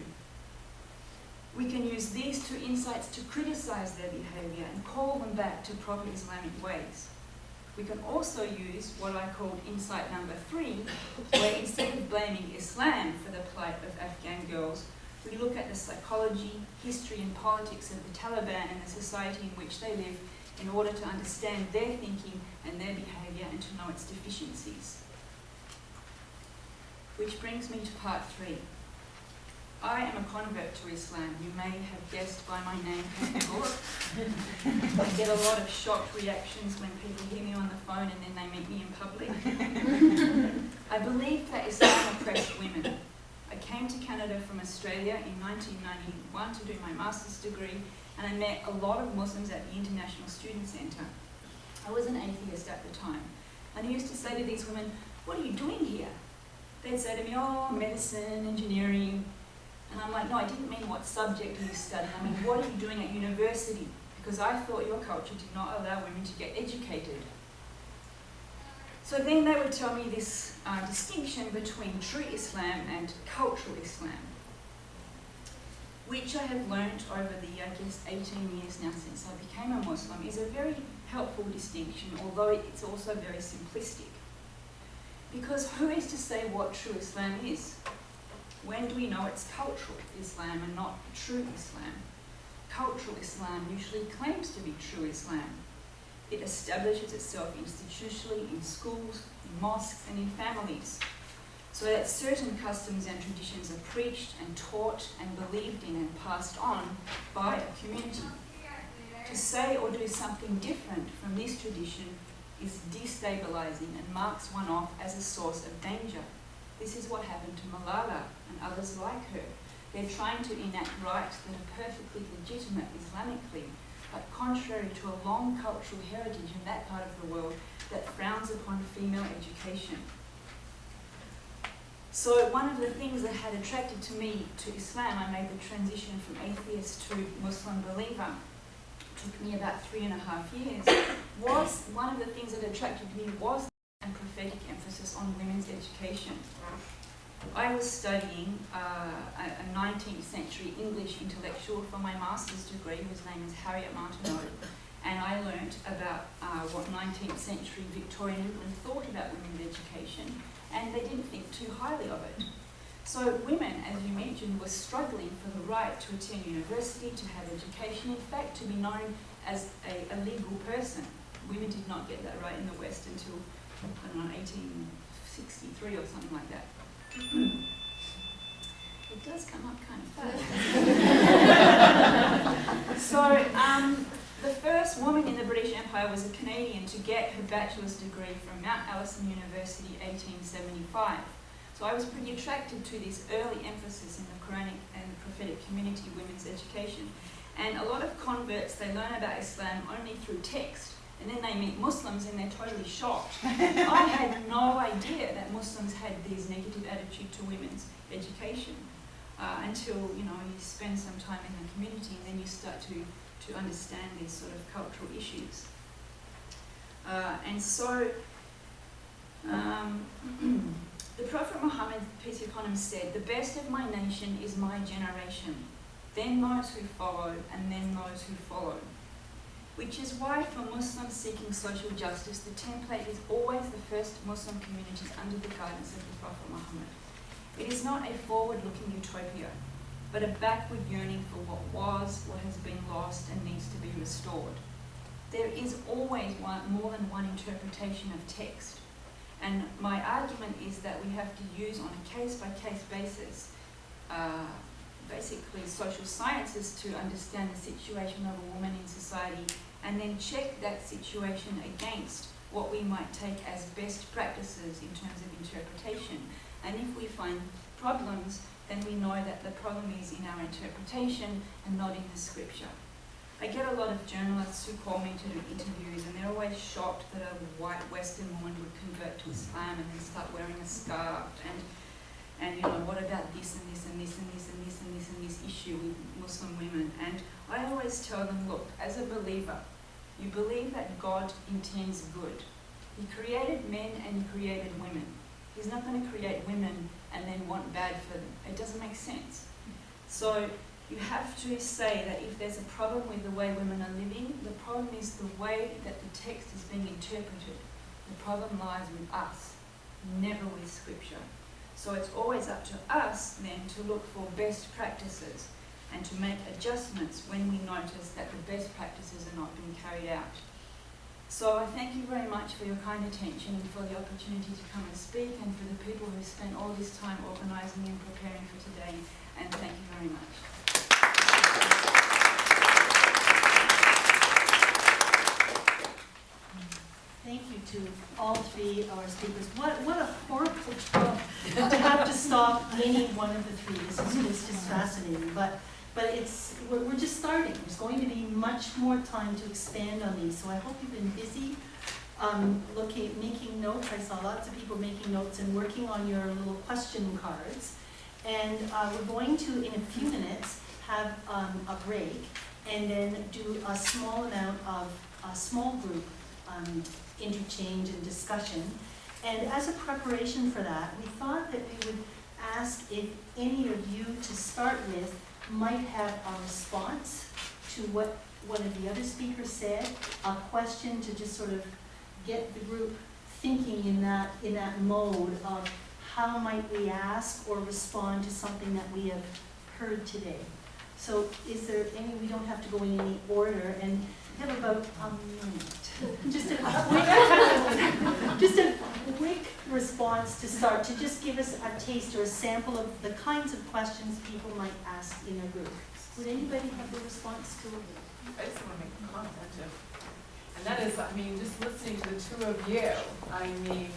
We can use these 2 insights to criticize their behavior and call them back to proper Islamic ways. We can also use what I called insight number 3, where instead of blaming Islam for the plight of Afghan girls, we look at the psychology, history and politics of the Taliban and the society in which they live in order to understand their thinking and their behaviour and to know its deficiencies. Which brings me to part 3. I am a convert to Islam. You may have guessed by my name and book. I get a lot of shocked reactions when people hear me on the phone and then they meet me in public. I believe that Islam oppressed women. I came to Canada from Australia in 1991 to do my master's degree, and I met a lot of Muslims at the International Student Centre. I was an atheist at the time, and I used to say to these women, "What are you doing here?" They'd say to me, "Oh, medicine, engineering." And I'm like, "No, I didn't mean what subject are you studying. I mean, what are you doing at university? Because I thought your culture did not allow women to get educated." So then they would tell me this distinction between true Islam and cultural Islam, which I have learnt over the, 18 years now since I became a Muslim, is a very helpful distinction, although it's also very simplistic. Because who is to say what true Islam is? When do we know it's cultural Islam and not true Islam? Cultural Islam usually claims to be true Islam. It establishes itself institutionally in schools, in mosques, and in families, so that certain customs and traditions are preached and taught and believed in and passed on by a community. To say or do something different from this tradition is destabilizing and marks one off as a source of danger. This is what happened to Malala and others like her. They're trying to enact rights that are perfectly legitimate Islamically, but contrary to a long cultural heritage in that part of the world that frowns upon female education. So one of the things that had attracted to me to Islam, I made the transition from atheist to Muslim believer. It took me about 3.5 years. One of the things that attracted me was a prophetic emphasis on women's education. I was studying a 19th century English intellectual for my master's degree, whose name is Harriet Martineau, And I learnt about what 19th century Victorian England thought about women's education, and they didn't think too highly of it. So women, as you mentioned, were struggling for the right to attend university, to have education, in fact, to be known as a legal person. Women did not get that right in the West until, I don't know, 1863 or something like that. It does come up kind of fast. So, the first woman in the British Empire was a Canadian to get her bachelor's degree from Mount Allison University, 1875. So I was pretty attracted to this early emphasis in the Quranic and prophetic community women's education. And a lot of converts, they learn about Islam only through text, and then they meet Muslims and they're totally shocked. I had no idea that Muslims had this negative attitude to women's education until, you know, you spend some time in the community and then you start to understand these sort of cultural issues. The Prophet Muhammad, peace be upon him, said, "The best of my nation is my generation, then those who follow, and then those who follow." Which is why for Muslims seeking social justice, the template is always the first Muslim communities under the guidance of the Prophet Muhammad. It is not a forward-looking utopia, but a backward yearning for what was, what has been lost, and needs to be restored. There is always more than one interpretation of text. And my argument is that we have to use on a case-by-case basis, basically social sciences to understand the situation of a woman in society, and then check that situation against what we might take as best practices in terms of interpretation. And if we find problems, then we know that the problem is in our interpretation and not in the scripture. I get a lot of journalists who call me to do interviews, and they're always shocked that a white Western woman would convert to Islam and then start wearing a scarf, and you know, what about this and this and this and this and this and this and this issue with Muslim women? And I always tell them, look, as a believer, you believe that God intends good. He created men and he created women. He's not going to create women and then want bad for them. It doesn't make sense. So you have to say that if there's a problem with the way women are living, the problem is the way that the text is being interpreted. The problem lies with us, never with scripture. So it's always up to us then to look for best practices and to make adjustments when we notice that the best practices are not being carried out. So I thank you very much for your kind attention and for the opportunity to come and speak, and for the people who spent all this time organising and preparing for today, and thank you very much. Thank you to all three of our speakers. What a horrible job to have to stop any one of the three. This is just fascinating. But we're just starting. There's going to be much more time to expand on these. So I hope you've been busy making notes. I saw lots of people making notes and working on your little question cards. And we're going to, in a few minutes, have a break and then do a small amount of a small group interchange and discussion. And as a preparation for that, we thought that we would ask if any of you to start with might have a response to what one of the other speakers said, a question to just sort of get the group thinking in that mode of how might we ask or respond to something that we have heard today. So is there any, we don't have to go in any order, and we have about a minute. Just a quick response to start, to just give us a taste or a sample of the kinds of questions people might ask in a group. Would anybody have a response to it? I just want to make a comment, and that is, I mean, just listening to the two of you, I mean,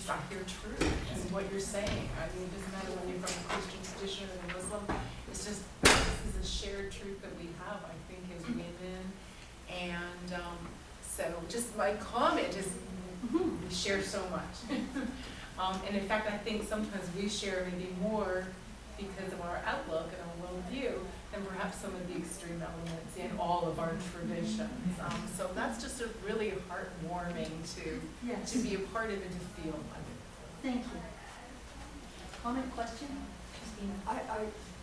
I hear truth in what you're saying. I mean, it doesn't matter when you're from a Christian tradition or the Muslim. It's just, this is a shared truth that we have, I think, as women. And so just my comment is, we share so much. And in fact, I think sometimes we share maybe more because of our outlook and our worldview than perhaps some of the extreme elements in all of our traditions. So that's just a really heartwarming to be a part of and to feel. Thank you. Comment, question? Christina?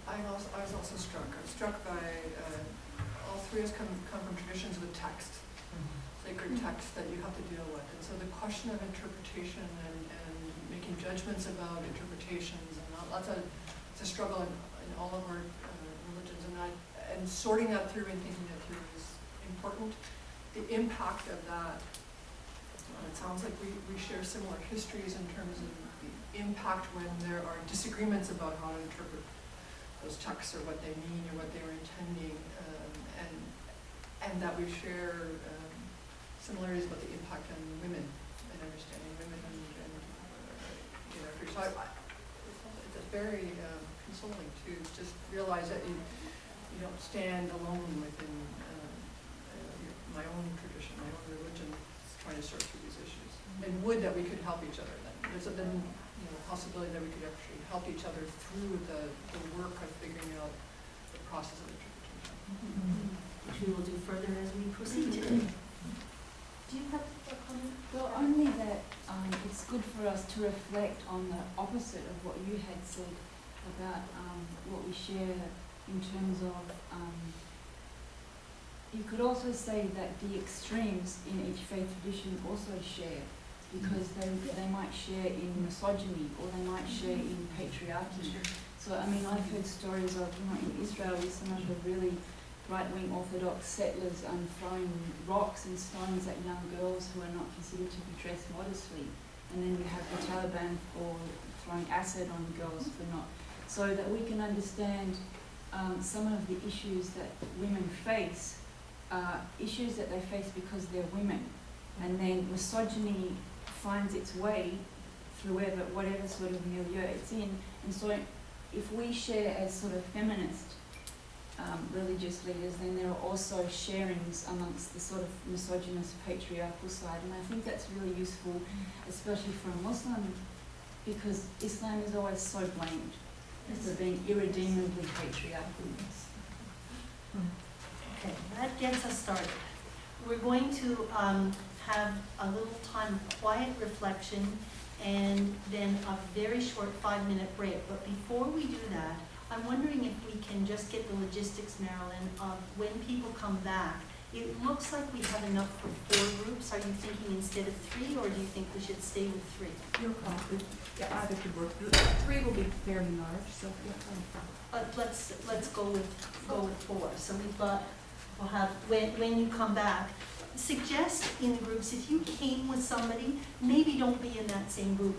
I was also struck. I'm struck by all three of us come from traditions with text. sacred texts that you have to deal with. And so the question of interpretation and making judgments about interpretations, and it's a struggle in all of our religions, and sorting that through and thinking that through is important. The impact of that, it sounds like we share similar histories in terms of the impact when there are disagreements about how to interpret those texts or what they mean or what they were intending, and that we share similarities about the impact on women and understanding women and so it's very consoling to just realize that you don't stand alone within my own tradition, my own religion, trying to sort through these issues. And would that we could help each other then. There's a possibility that we could actually help each other through the work of figuring out the process of interpretation. Which we will do further as we proceed today. Do you have a comment? Well, only that it's good for us to reflect on the opposite of what you had said about what we share in terms of, you could also say that the extremes in each faith tradition also share, because they might share in misogyny or they might share in patriarchy. So, I mean, I've heard stories of, in Israel with some of the really right-wing Orthodox settlers throwing rocks and stones at young girls who are not considered to be dressed modestly. And then you have the Taliban for throwing acid on girls for not. So that we can understand some of the issues that women face, issues that they face because they're women. And then misogyny finds its way through whatever sort of milieu it's in. And so if we share as sort of feminist religious leaders, then there are also sharings amongst the sort of misogynist patriarchal side, and I think that's really useful, especially for a Muslim, because Islam is always so blamed for being irredeemably patriarchal. Okay, that gets us started. We're going to have a little time of quiet reflection and then a very short 5-minute break. But before we do that, I'm wondering if we can just get the logistics, Marilyn, of when people come back. It looks like we have enough for 4 groups. Are you thinking instead of 3, or do you think we should stay with 3? Your call. Yeah, either could work. 3 will be fairly large, so Let's go with 4. So we'll have when you come back. Suggest in the groups, if you came with somebody, maybe don't be in that same group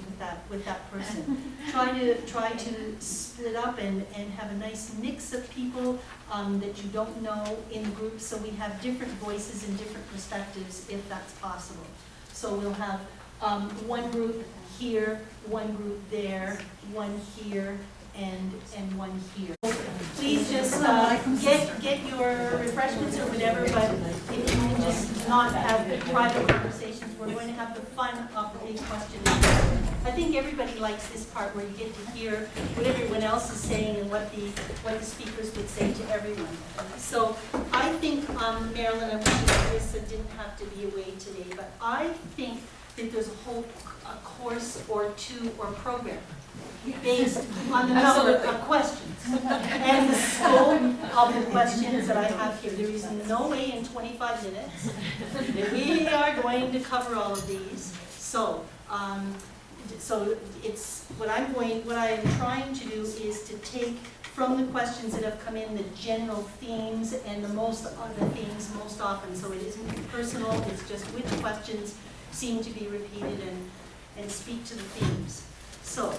with that person. Try to split up and have a nice mix of people that you don't know in the group, so we have different voices and different perspectives if that's possible. So we'll have one group here, one group there, one here, and one here. Please just get your refreshments or whatever, but if you can just not have private conversations, we're going to have the fun of the big questions. I think everybody likes this part where you get to hear what everyone else is saying and what the speakers would say to everyone. So I think, Marilyn, I wish Carissa didn't have to be away today, but I think that there's a course or 2 or program based on the number of questions and the scope of the questions that I have here. There is no way in 25 minutes that we are going to cover all of these. So, it's what I am trying to do is to take from the questions that have come in the general themes and the themes most often. So it isn't personal. It's just which questions seem to be repeated and speak to the themes. So,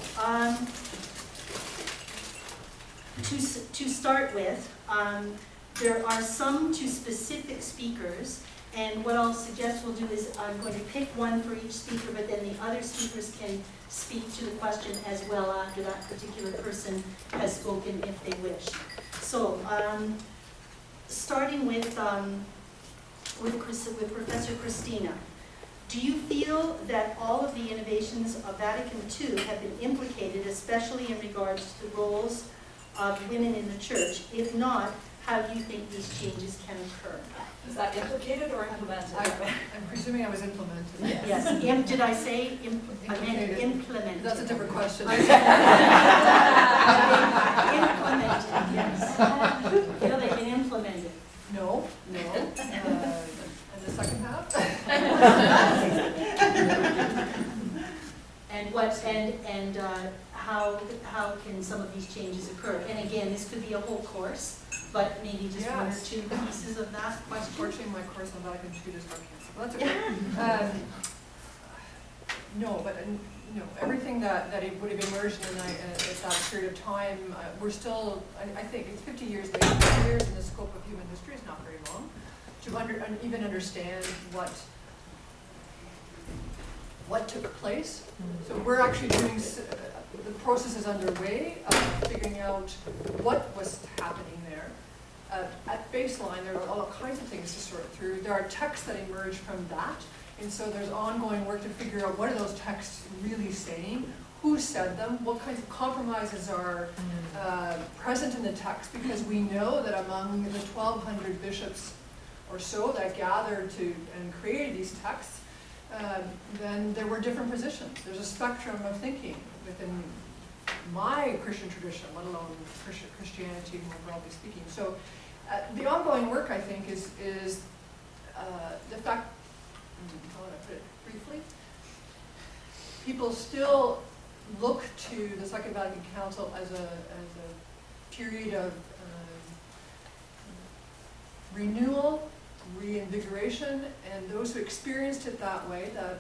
to start with, there are some to specific speakers, and what I'll suggest we'll do is I'm going to pick one for each speaker, but then the other speakers can speak to the question as well after that particular person has spoken if they wish. So, starting with Professor Christina. Do you feel that all of the innovations of Vatican II have been implicated, especially in regards to the roles of women in the Church? If not, how do you think these changes can occur? Is that implicated or implemented? I'm presuming I was implemented. Yes. Did I say I meant implemented? That's a different question. Implemented, yes. Feel they've been implemented? No. And the second half? And how can some of these changes occur? And again, this could be a whole course, but maybe just one or Yes. two pieces of that question. Unfortunately, my course on Vatican II is not canceled. Well, that's okay. No, but no, everything that it would have emerged in at that period of time, we're still, I think it's 50 years later. 50 years in the scope of human history is not very long to even understand what took place. So we're actually doing, the process is underway of figuring out what was happening there. At baseline, there are all kinds of things to sort through. There are texts that emerge from that, and so there's ongoing work to figure out what are those texts really saying, who said them, what kinds of compromises are present in the text, because we know that among the 1,200 bishops or so that gathered to and created these texts, then there were different positions. There's a spectrum of thinking within my Christian tradition, let alone Christianity more broadly speaking. So the ongoing work, I think, is the fact, how would I put it briefly? People still look to the Second Vatican Council as a period of renewal, reinvigoration, and those who experienced it that way, that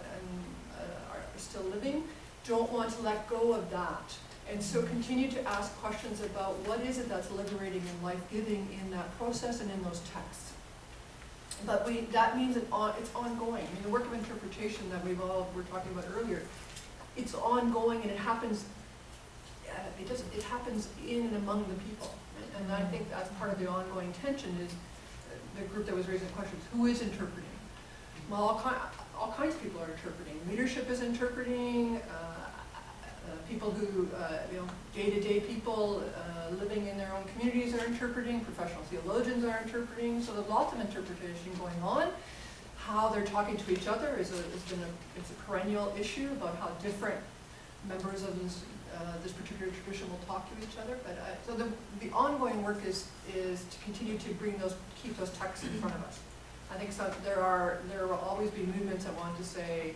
are still living, don't want to let go of that. And so continue to ask questions about what is it that's liberating and life-giving in that process and in those texts. But that means it's ongoing. I mean, the work of interpretation that we were talking about earlier, it's ongoing, and it happens. It happens in and among the people, and I think that's part of the ongoing tension. Is the group that was raising questions: who is interpreting? Well, all kinds of people are interpreting. Leadership is interpreting. People who, day-to-day people living in their own communities are interpreting. Professional theologians are interpreting. So there's lots of interpretation going on. How they're talking to each other it's a perennial issue about how different members of this particular tradition will talk to each other. But so the ongoing work is to continue to keep those texts in front of us. I think there will always be movements that want to say,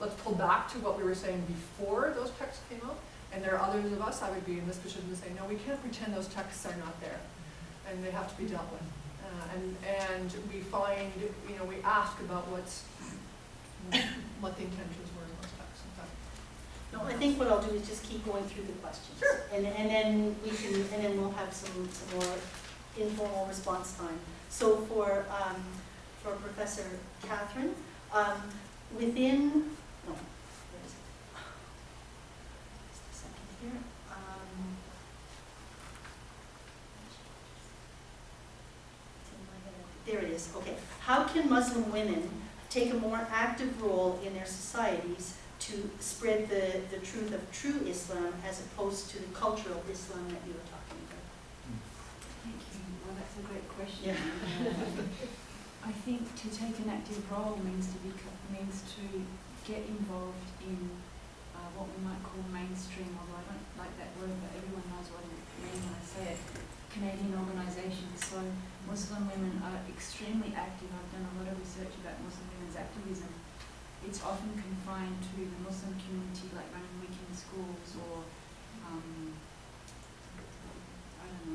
let's pull back to what we were saying before those texts came out. And there are others of us, I would be in this position to say, no, we can't pretend those texts are not there, and they have to be dealt with. And we find, we ask about what the intentions were in those texts. In fact. No, I think what I'll do is just keep going through the questions. Sure. And then we'll have some more informal response time. So for Professor Catherine, where is it? Just a second here. It's in my head. There it is, okay. How can Muslim women take a more active role in their societies to spread the truth of true Islam as opposed to the cultural Islam that you were talking about? Thank you. Well, that's a great question. Yeah. I think to take an active role means to get involved in what we might call mainstream, although I don't like that word, but everyone knows what I mean when I say it, Canadian organisations. So Muslim women are extremely active. I've done a lot of research about Muslim women's activism. It's often confined to the Muslim community, like running weekend schools or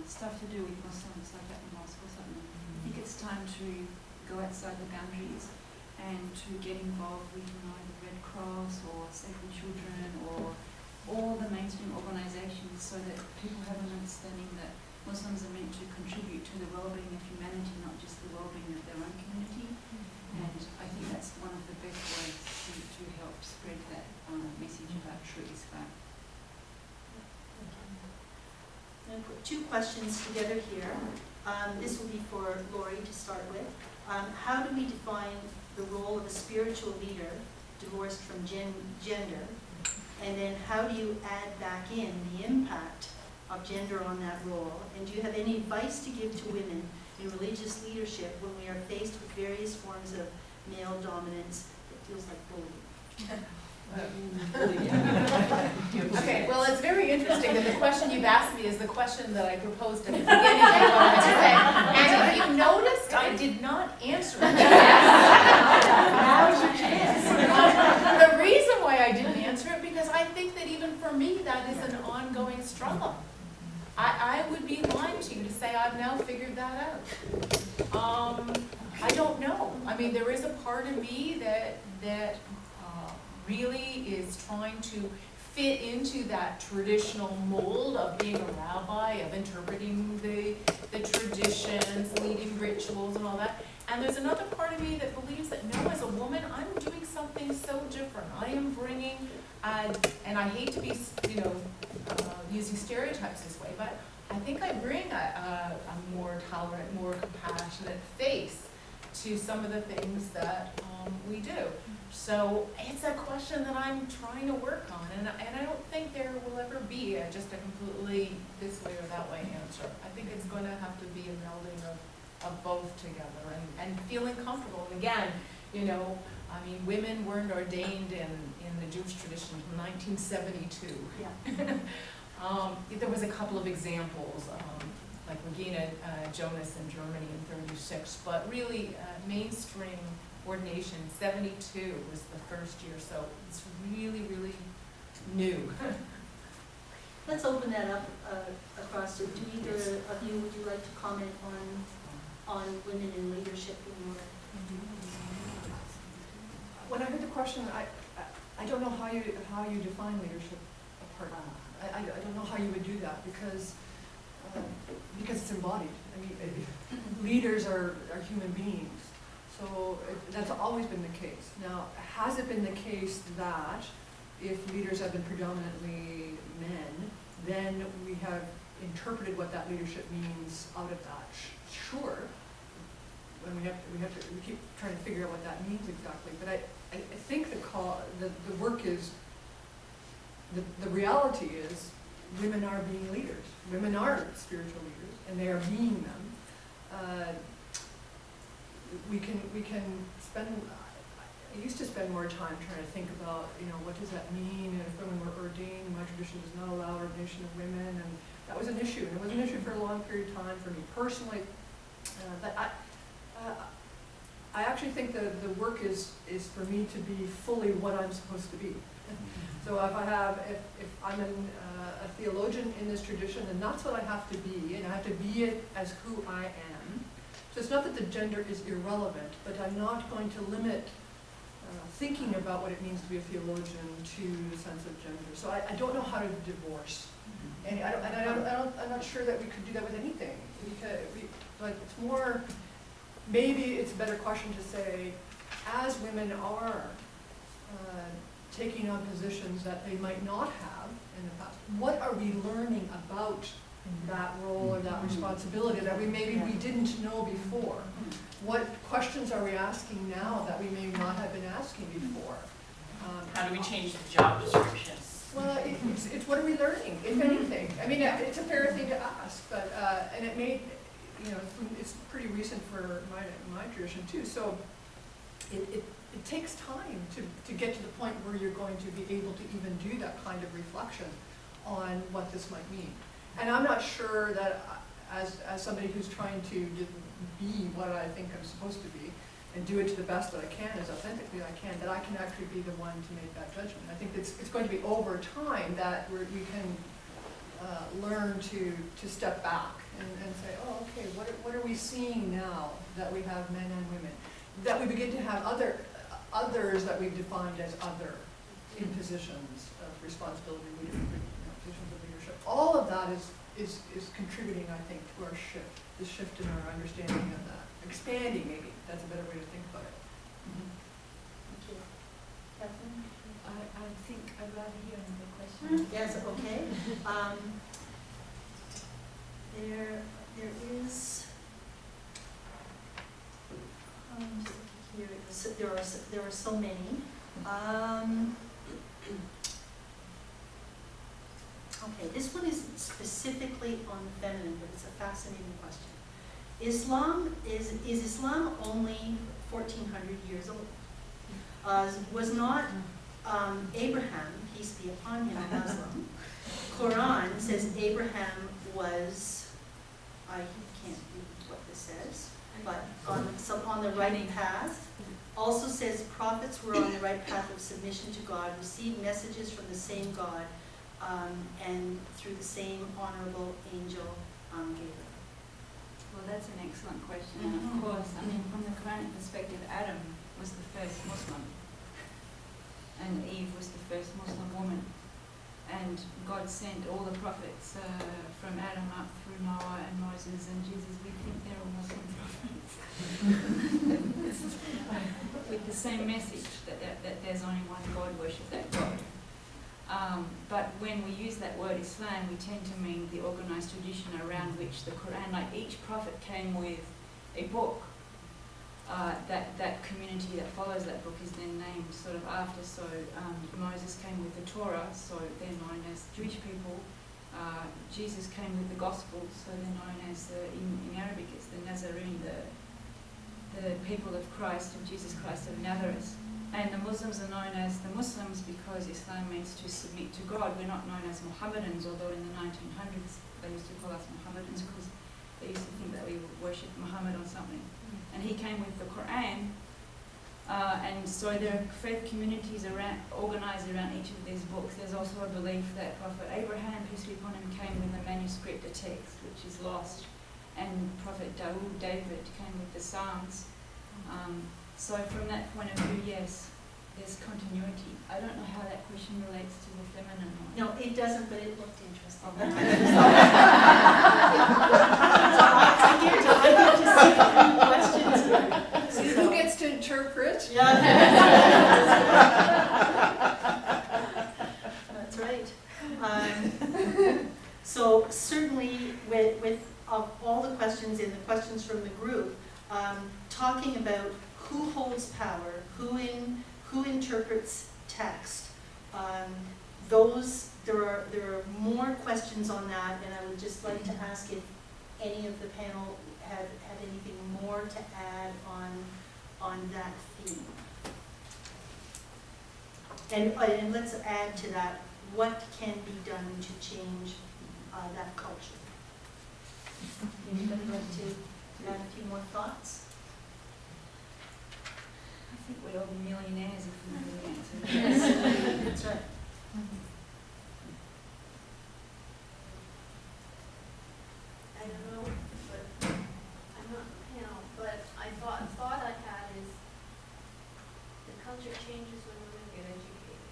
stuff to do with Muslims, like at the mosque or something. I think it's time to go outside the boundaries and to get involved with the Red Cross or Save the Children or all the mainstream organisations, so that people have an understanding that Muslims are meant to contribute to the well-being of humanity, not just the well-being of their own community. And I think that's one of the best ways to help spread that message about true Islam. I'm going to put two questions together here. This will be for Lori to start with. How do we define the role of a spiritual leader divorced from gender? And then how do you add back in the impact of gender on that role? And do you have any advice to give to women in religious leadership when we are faced with various forms of male dominance that feels like bullying? Okay, well, it's very interesting that the question you've asked me is the question that I proposed at the beginning of what I was saying. And if you noticed, I did not answer it. Now's your chance. The reason why I didn't answer it, because I think that even for me, that is an ongoing struggle. I would be lying to you to say I've now figured that out. I don't know. I mean, there is a part of me that really is trying to fit into that traditional mold of being a rabbi, of interpreting the traditions, leading rituals and all that. And there's another part of me that believes that no, as a woman, I'm doing something so different. I am bringing, and I hate to be, using stereotypes this way, but I think I bring a more tolerant, more compassionate face to some of the things that we do. So it's a question that I'm trying to work on, and I don't think there will ever be just a completely this way or that way answer. I think it's going to have to be a melding of both together and feeling comfortable. And again, I mean, women weren't ordained in the Jewish tradition until 1972. Yeah. There was a couple of examples, like Regina Jonas in Germany in 36, but really mainstream ordination, 72 was the first year, so it's really, really new. Let's open that up across to, do either of you, would you like to comment on women in leadership in your? When I heard the question, I don't know how you define leadership apart. I don't know how you would do that because it's embodied. I mean, leaders are human beings. So that's always been the case. Now, has it been the case that if leaders have been predominantly men, then we have interpreted what that leadership means out of that? Sure. When we keep trying to figure out what that means exactly. But I think the work is, the reality is, women are being leaders. Women are spiritual leaders, and they are being them. We can spend, I used to spend more time trying to think about, what does that mean, and if women were ordained, my tradition does not allow ordination of women, and that was an issue, and it was an issue for a long period of time for me personally, but I actually think the work is for me to be fully what I'm supposed to be. So if I'm a theologian in this tradition, then that's what I have to be, and I have to be it as who I am. So it's not that the gender is irrelevant, but I'm not going to limit thinking about what it means to be a theologian to the sense of gender. So I don't know how to divorce. And I'm not sure that we could do that with anything. Because it's more, maybe it's a better question to say, as women are taking on positions that they might not have in the past, what are we learning about that role or that responsibility that we didn't know before? What questions are we asking now that we may not have been asking before? How do we change the job description? Well, it's what are we learning, if anything? I mean, it's a fair thing to ask, but and it may, it's pretty recent for my tradition too. So it takes time to get to the point where you're going to be able to even do that kind of reflection on what this might mean. And I'm not sure that as somebody who's trying to be what I think I'm supposed to be and do it to the best that I can, as authentically I can, that I can actually be the one to make that judgment. I think it's going to be over time that we can learn to step back and say, oh, okay, what are we seeing now that we have men and women? That we begin to have others that we've defined as other in positions of responsibility, positions of leadership. All of that is contributing, I think, to our shift, the shift in our understanding of that. Expanding, maybe, that's a better way to think about it. Thank you. Catherine? I think I'd rather hear another question. Yes, okay. There is, just looking here, there are so many. Okay, this one is specifically on the feminine, but it's a fascinating question. Is Islam only 1,400 years old? Was not Abraham, peace be upon him, a Muslim, Quran says Abraham was, I can't read what this says, but on the right path. Also says prophets were on the right path of submission to God, received messages from the same God, and through the same honorable angel Gabriel. Well, that's an excellent question, and of course, I mean, from the Quranic perspective, Adam was the first Muslim, and Eve was the first Muslim woman, and God sent all the prophets from Adam up through Noah and Moses and Jesus. We think they're all Muslim prophets with the same message that there's only one God, worship that God. But when we use that word Islam, we tend to mean the organized tradition around which the Quran, like each prophet came with a book. That community that follows that book is then named sort of after. So Moses came with the Torah, so they're known as Jewish people. Jesus came with the Gospels, so they're known as, in Arabic it's the Nazarene, the people of Christ, of Jesus Christ of Nazareth. And the Muslims are known as the Muslims because Islam means to submit to God. We're not known as Mohammedans, although in the 1900s they used to call us Mohammedans because they used to think that we worship Muhammad or something. And he came with the Quran, and so there are faith communities organized around each of these books. There's also a belief that Prophet Abraham, peace be upon him, came with a manuscript, a text, which is lost, and Prophet David came with the Psalms. So from that point of view, yes, there's continuity. I don't know how that question relates to the feminine one. No, it doesn't, but it looked interesting. Okay. I get to see the questions. See who gets to interpret? Yeah. That's right. So certainly with all the questions and the questions from the group, talking about who holds power, who interprets text, there are more questions on that, and I would just like to ask if any of the panel had anything more to add on that theme. And let's add to that, what can be done to change that culture? Anybody like to add a few more thoughts? I think we'd all be millionaires if we knew the answer. That's right. I don't know, but I'm not the panel, but I thought I had is the culture changes when women get educated.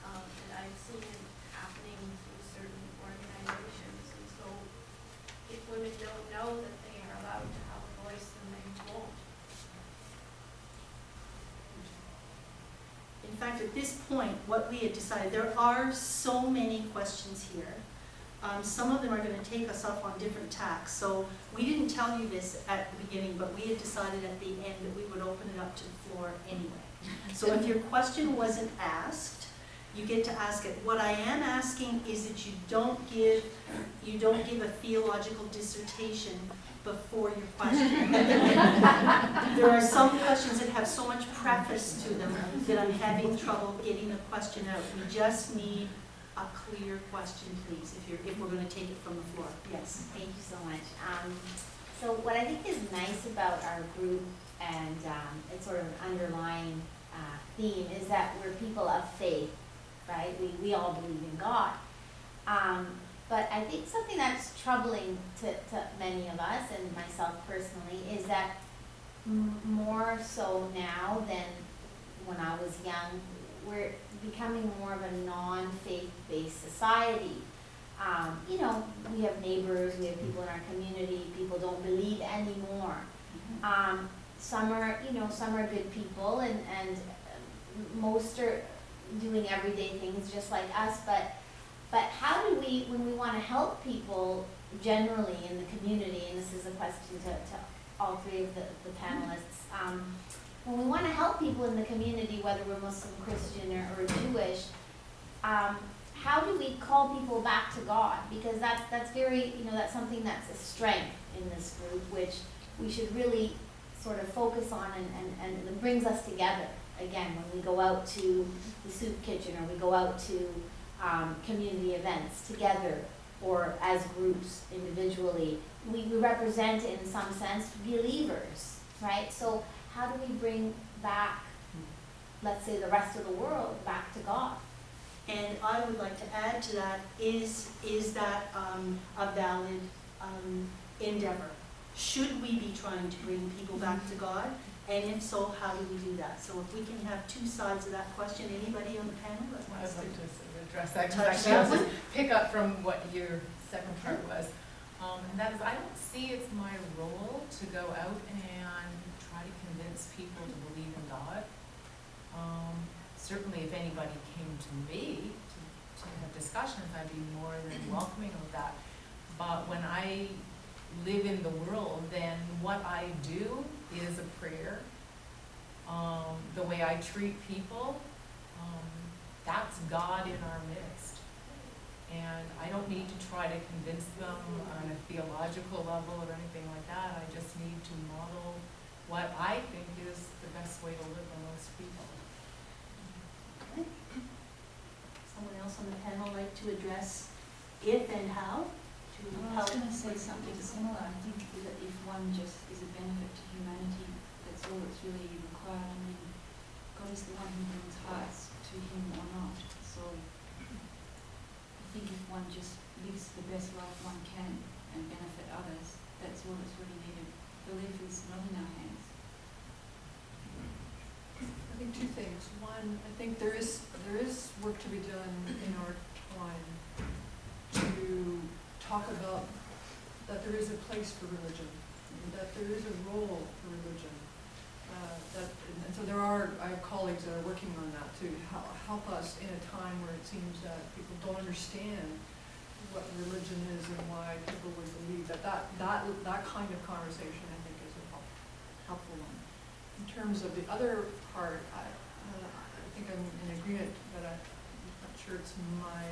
And I've seen it happening through certain organizations, and so if women don't know that they are allowed to have a voice, then they won't. In fact, at this point, what we had decided, there are so many questions here. Some of them are going to take us off on different tacks. So we didn't tell you this at the beginning, but we had decided at the end that we would open it up to the floor anyway. So if your question wasn't asked, you get to ask it. What I am asking is that you don't give a theological dissertation before your question. There are some questions that have so much preface to them that I'm having trouble getting the question out. We just need a clear question, please, if we're going to take it from the floor. Yes. Thank you so much. So what I think is nice about our group, and it's sort of an underlying theme, is that we're people of faith, right? We all believe in God. But I think something that's troubling to many of us, and myself personally, is that more so now than when I was young, we're becoming more of a non-faith-based society. You know, we have neighbors, we have people in our community, people don't believe anymore. Some are good people, and most are doing everyday things just like us, but how do we, when we want to help people generally in the community, and this is a question to all three of the panelists, when we want to help people in the community, whether we're Muslim, Christian, or Jewish, how do we call people back to God? Because that's very, that's something that's a strength in this group, which we should really sort of focus on and brings us together. again, when we go out to the soup kitchen, or we go out to community events together, or as groups individually, we represent in some sense believers, right? So how do we bring back, let's say, the rest of the world back to God? And I would like to add to that, is that a valid endeavor? Should we be trying to bring people back to God? And if so, how do we do that? So if we can have two sides of that question, anybody on the panel that I'd wants to? like to sort of address that, Touch because actually I'll that just pick up from what your second part was. And that is, I don't see it's my role to go out and try to convince people to believe in God. Certainly if anybody came to me to have discussions, I'd be more than welcoming of that. But when I live in the world, then what I do is a prayer. The way I treat people, that's God in our midst. And I don't need to try to convince them on a theological level or anything like that. I just need to model what I think is the best way to live amongst people. Okay. Someone else on the panel like to address if and how to Well, I help? was gonna say something similar. I think that if one just is a benefit to humanity, that's all that's really required. I mean, God is the one who brings hearts to him or not. So I think if one just lives the best life one can and benefit others, that's all that's really needed. Belief is not in our hands. I think two things. One, I think there is work to be done in our time to talk about that there is a place for religion, that there is a role for religion. And so I have colleagues that are working on that to help us in a time where it seems that people don't understand what religion is and why people would believe that kind of conversation, I think, is a helpful one. In terms of the other part, I think I'm in agreement, but I'm not sure it's my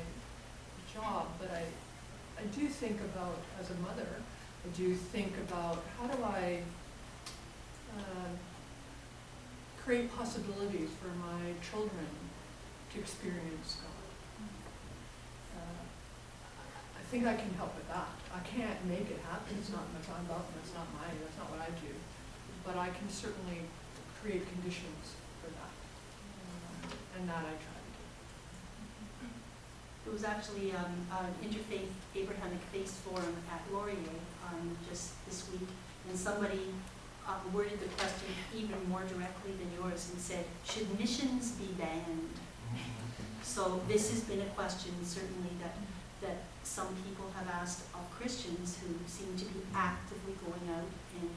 job, but I do think about, as a mother, I do think about how do I create possibilities for my children to experience God. I think I can help with that. I can't make it happen. It's not my time about, that's not what I do. But I can certainly create conditions for that. And that I try to do. There was actually an interfaith Abrahamic Faith Forum at Laurier just this week, and somebody worded the question even more directly than yours and said, should missions be banned? So this has been a question certainly that some people have asked of Christians who seem to be actively going out and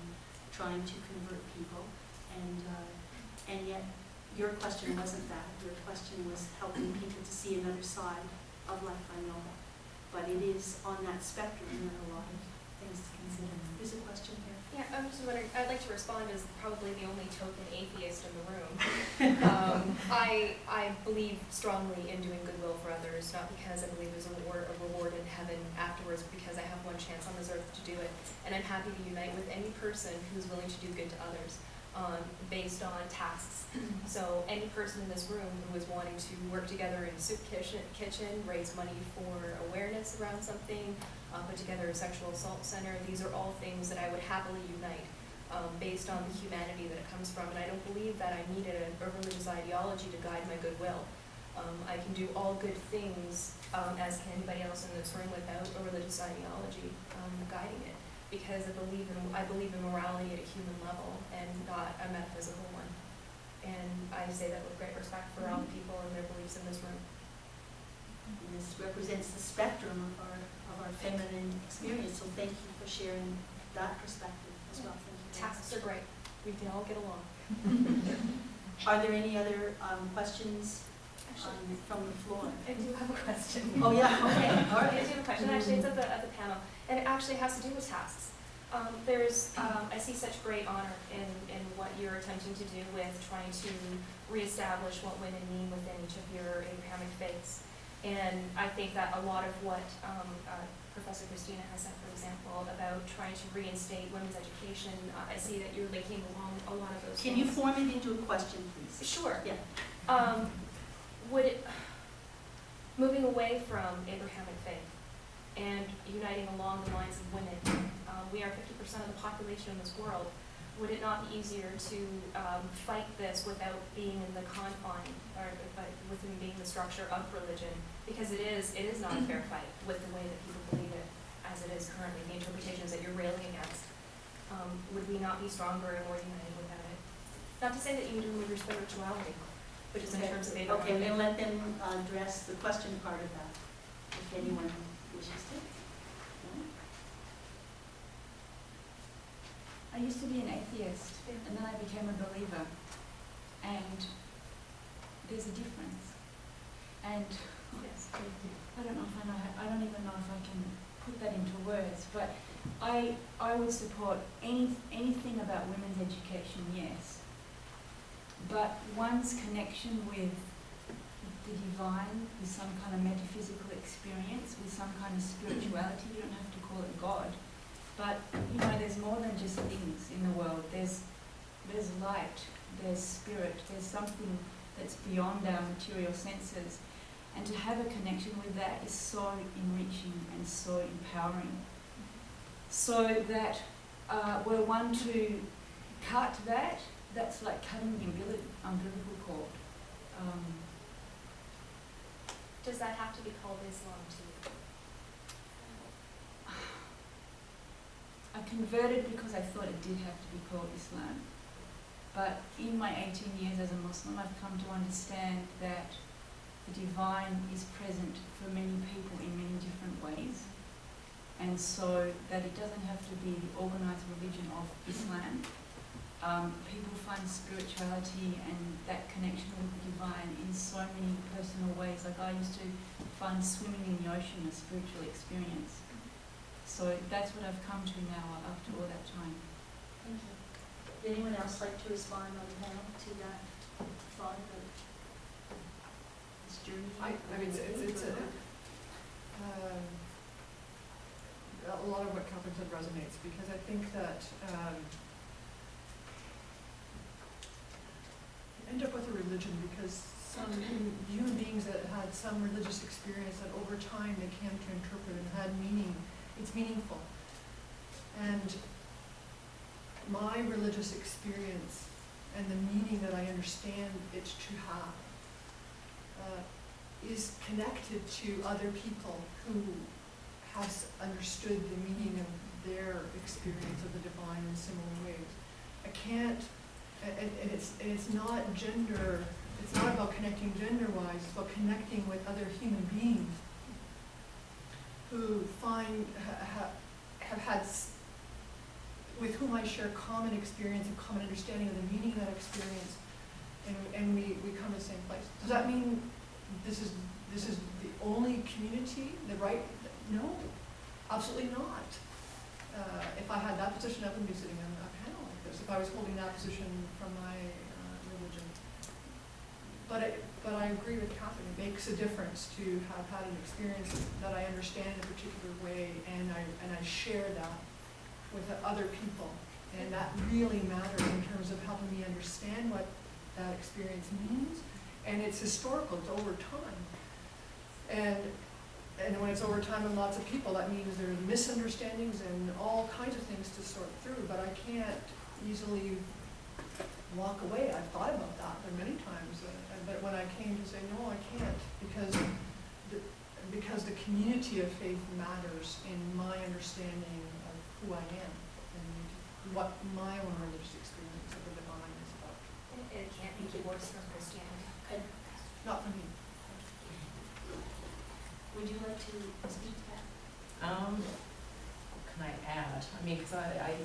trying to convert people, and yet your question wasn't that. Your question was helping people to see another side of life. I know that, but it is on that spectrum. There are a lot of things to consider. There's a question here. Yeah, I'm just wondering, I'd like to respond as probably the only token atheist in the room. I believe strongly in doing goodwill for others, not because I believe there's a reward in heaven afterwards, but because I have one chance on this earth to do it. And I'm happy to unite with any person who's willing to do good to others based on tasks. So any person in this room who is wanting to work together in soup kitchen, raise money for awareness around something, put together a sexual assault center, these are all things that I would happily unite based on the humanity that it comes from. And I don't believe that I need a religious ideology to guide my goodwill. I can do all good things, as can anybody else in this room, without a religious ideology guiding it. Because I believe in morality at a human level and not a metaphysical one. And I say that with great respect for all the people and their beliefs in this room. And this represents the spectrum of our feminine experience, so thank you for sharing that perspective as well. Thank you. Tasks are great. We can all get along. Are there any other questions from the floor? I do have a question. Oh, yeah, okay, all I right. do have a question. Actually, it's at the panel, and it actually has to do with tasks. I see such great honor in what you're attempting to do with trying to reestablish what women mean within each of your Abrahamic faiths. And I think that a lot of what Professor Christina has said, for example, about trying to reinstate women's education. I see that you're linking along a lot of those Can you things. form it into a question, please? Sure. Yeah. Would it, moving away from Abrahamic faith and uniting along the lines of women, we are 50% of the population in this world. Would it not be easier to fight this without being in the confine, or within being the structure of religion? Because it is not a fair fight with the way that people believe it as it is currently, the interpretations that you're railing against. Would we not be stronger and more united without it? Not to say that you need to remove your spirituality, but just in terms of Abraham. Okay, then let them address the question part of that, if anyone wishes to. No? I used to be an atheist, and then I became a believer, and there's a difference. And Yes. I don't know if I know. I don't even know if I can put that into words. But I would support anything about women's education, yes. But one's connection with the divine, with some kind of metaphysical experience, with some kind of spirituality. You don't have to call it God. But, you know, there's more than just things in the world. There's light, there's spirit, there's something that's beyond our material senses. And to have a connection with that is so enriching and so empowering. So that were one to cut that, that's like cutting the umbilical cord. Does that have to be called Islam too? I converted because I thought it did have to be called Islam. But in my 18 years as a Muslim, I've come to understand that the divine is present for many people in many different ways. And so that it doesn't have to be the organized religion of Islam. People find spirituality and that connection with the divine in so many personal ways. Like I used to find swimming in the ocean a spiritual experience. So that's what I've come to now after all that time. Thank you. Would anyone else like to respond on the panel to that thought of this journey? I mean, it's a lot of what Catherine said resonates, because I think that you end up with a religion because some human beings that had some religious experience that over time they came to interpret and had meaning. It's meaningful. And my religious experience and the meaning that I understand it to have is connected to other people who have understood the meaning of their experience of the divine in similar ways. I can't, and it's not gender, it's not about connecting gender-wise, it's about connecting with other human beings who have had, with whom I share common experience and common understanding of the meaning of that experience, and we come to the same place. Does that mean this is the only community, the right? No, absolutely not. If I had that position, I wouldn't be sitting on a panel like this, if I was holding that position from my religion. But I agree with Catherine, it makes a difference to have had an experience that I understand in a particular way, and I share that with other people. And that really matters in terms of helping me understand what that experience means. And it's historical, it's over time. And when it's over time with lots of people, that means there are misunderstandings and all kinds of things to sort through, but I can't easily walk away. I've thought about that many times, but when I came to say, no, I can't, because the community of faith matters in my understanding of who I am and what my own religious experience of the divine is about. It can't be divorced from Christianity. Not for me. Would you like to speak to that? What can I add? I mean, because I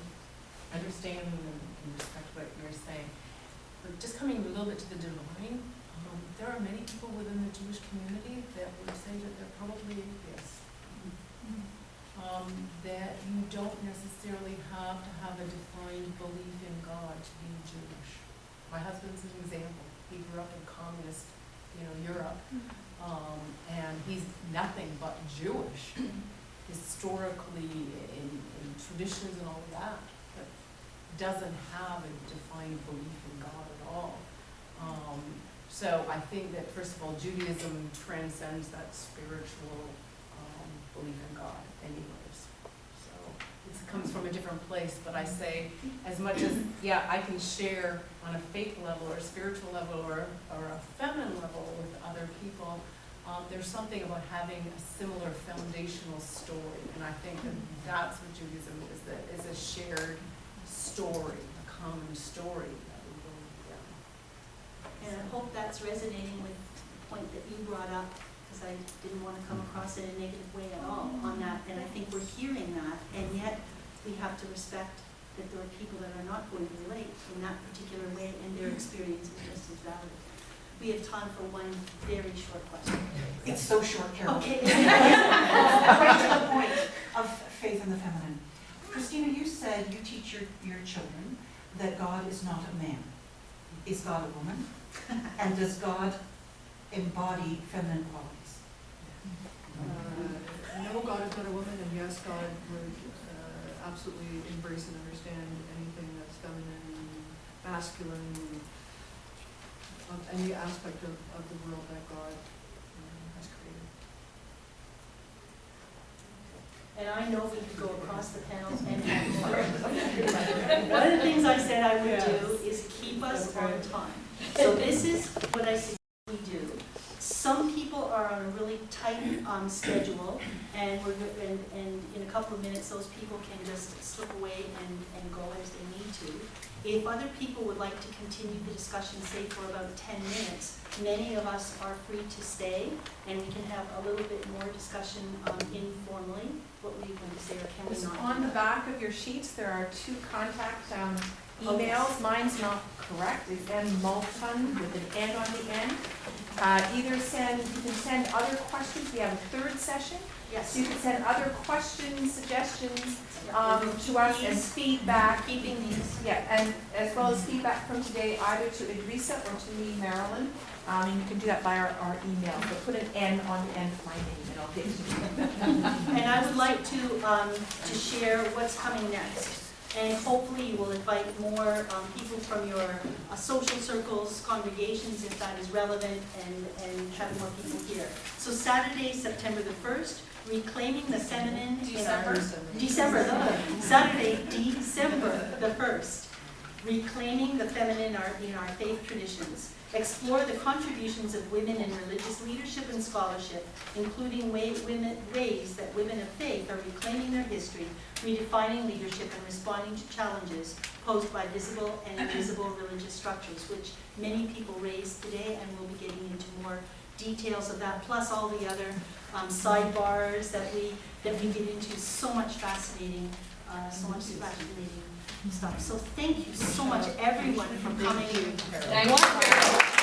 understand and respect what you're saying. But just coming a little bit to the divine, there are many people within the Jewish community that would say that they're probably atheists. That you don't necessarily have to have a defined belief in God to be Jewish. My husband's an example. He grew up in communist, Europe, and he's nothing but Jewish. historically in traditions and all of that, but doesn't have a defined belief in God at all. So I think that, first of all, Judaism transcends that spiritual belief in God anyways. So it comes from a different place, but I say, as much as, yeah, I can share on a faith level or a spiritual level or a feminine level with other people, there's something about having a similar foundational story, and I think that that's what Judaism is, that is a shared story, a common story that we believe in. And I hope that's resonating with the point that you brought up, because I didn't want to come across it in a negative way at all on that. And I think we're hearing that, and yet we have to respect that there are people that are not going to relate in that particular way, and their experience is just as valid. We have time for one very short question. It's so short, Carol. Okay. Right to the point of faith in the feminine. Christina, you said you teach your children that God is not a man. Is God a woman? And does God embody feminine qualities? No, God is not a woman, and yes, God would absolutely embrace and understand anything that's feminine, masculine, of any aspect of the world that God has created. And I know we could go across the panels and have more. One of the things I said I would do is keep us on time. So this is what I suggest we do. Some people are on a really tight schedule, and and in a couple of minutes, those people can just slip away and go as they need to. If other people would like to continue the discussion, say for about 10 minutes, many of us are free to stay, and we can have a little bit more discussion informally. What were you going to say, or can we Just not? on the back of your sheets, there are 2 contact emails. Mine's not correct. It's mmalton with an N on the end. You can send other questions. We have a 3rd session. Yes. So you can send other questions, suggestions to us as feedback. Keeping these. Yeah, and as well as feedback from today, either to Idrissa or to me, Marilyn. And you can do that via our email. So put an N on the end of my name, and I'll get to you. And I would like to share what's coming next. And hopefully you will invite more people from your social circles, congregations, if that is relevant, and have more people here. So Saturday, September the 1st, Reclaiming the Feminine in our... Saturday, December the 1st. Reclaiming the Feminine in our faith traditions. Explore the contributions of women in religious leadership and scholarship, including ways that women of faith are reclaiming their history, redefining leadership, and responding to challenges posed by visible and invisible religious structures, which many people raised today, and we'll be getting into more details of that, plus all the other sidebars that we get into. So much fascinating stuff. So thank you so much, everyone, for coming. Thank you.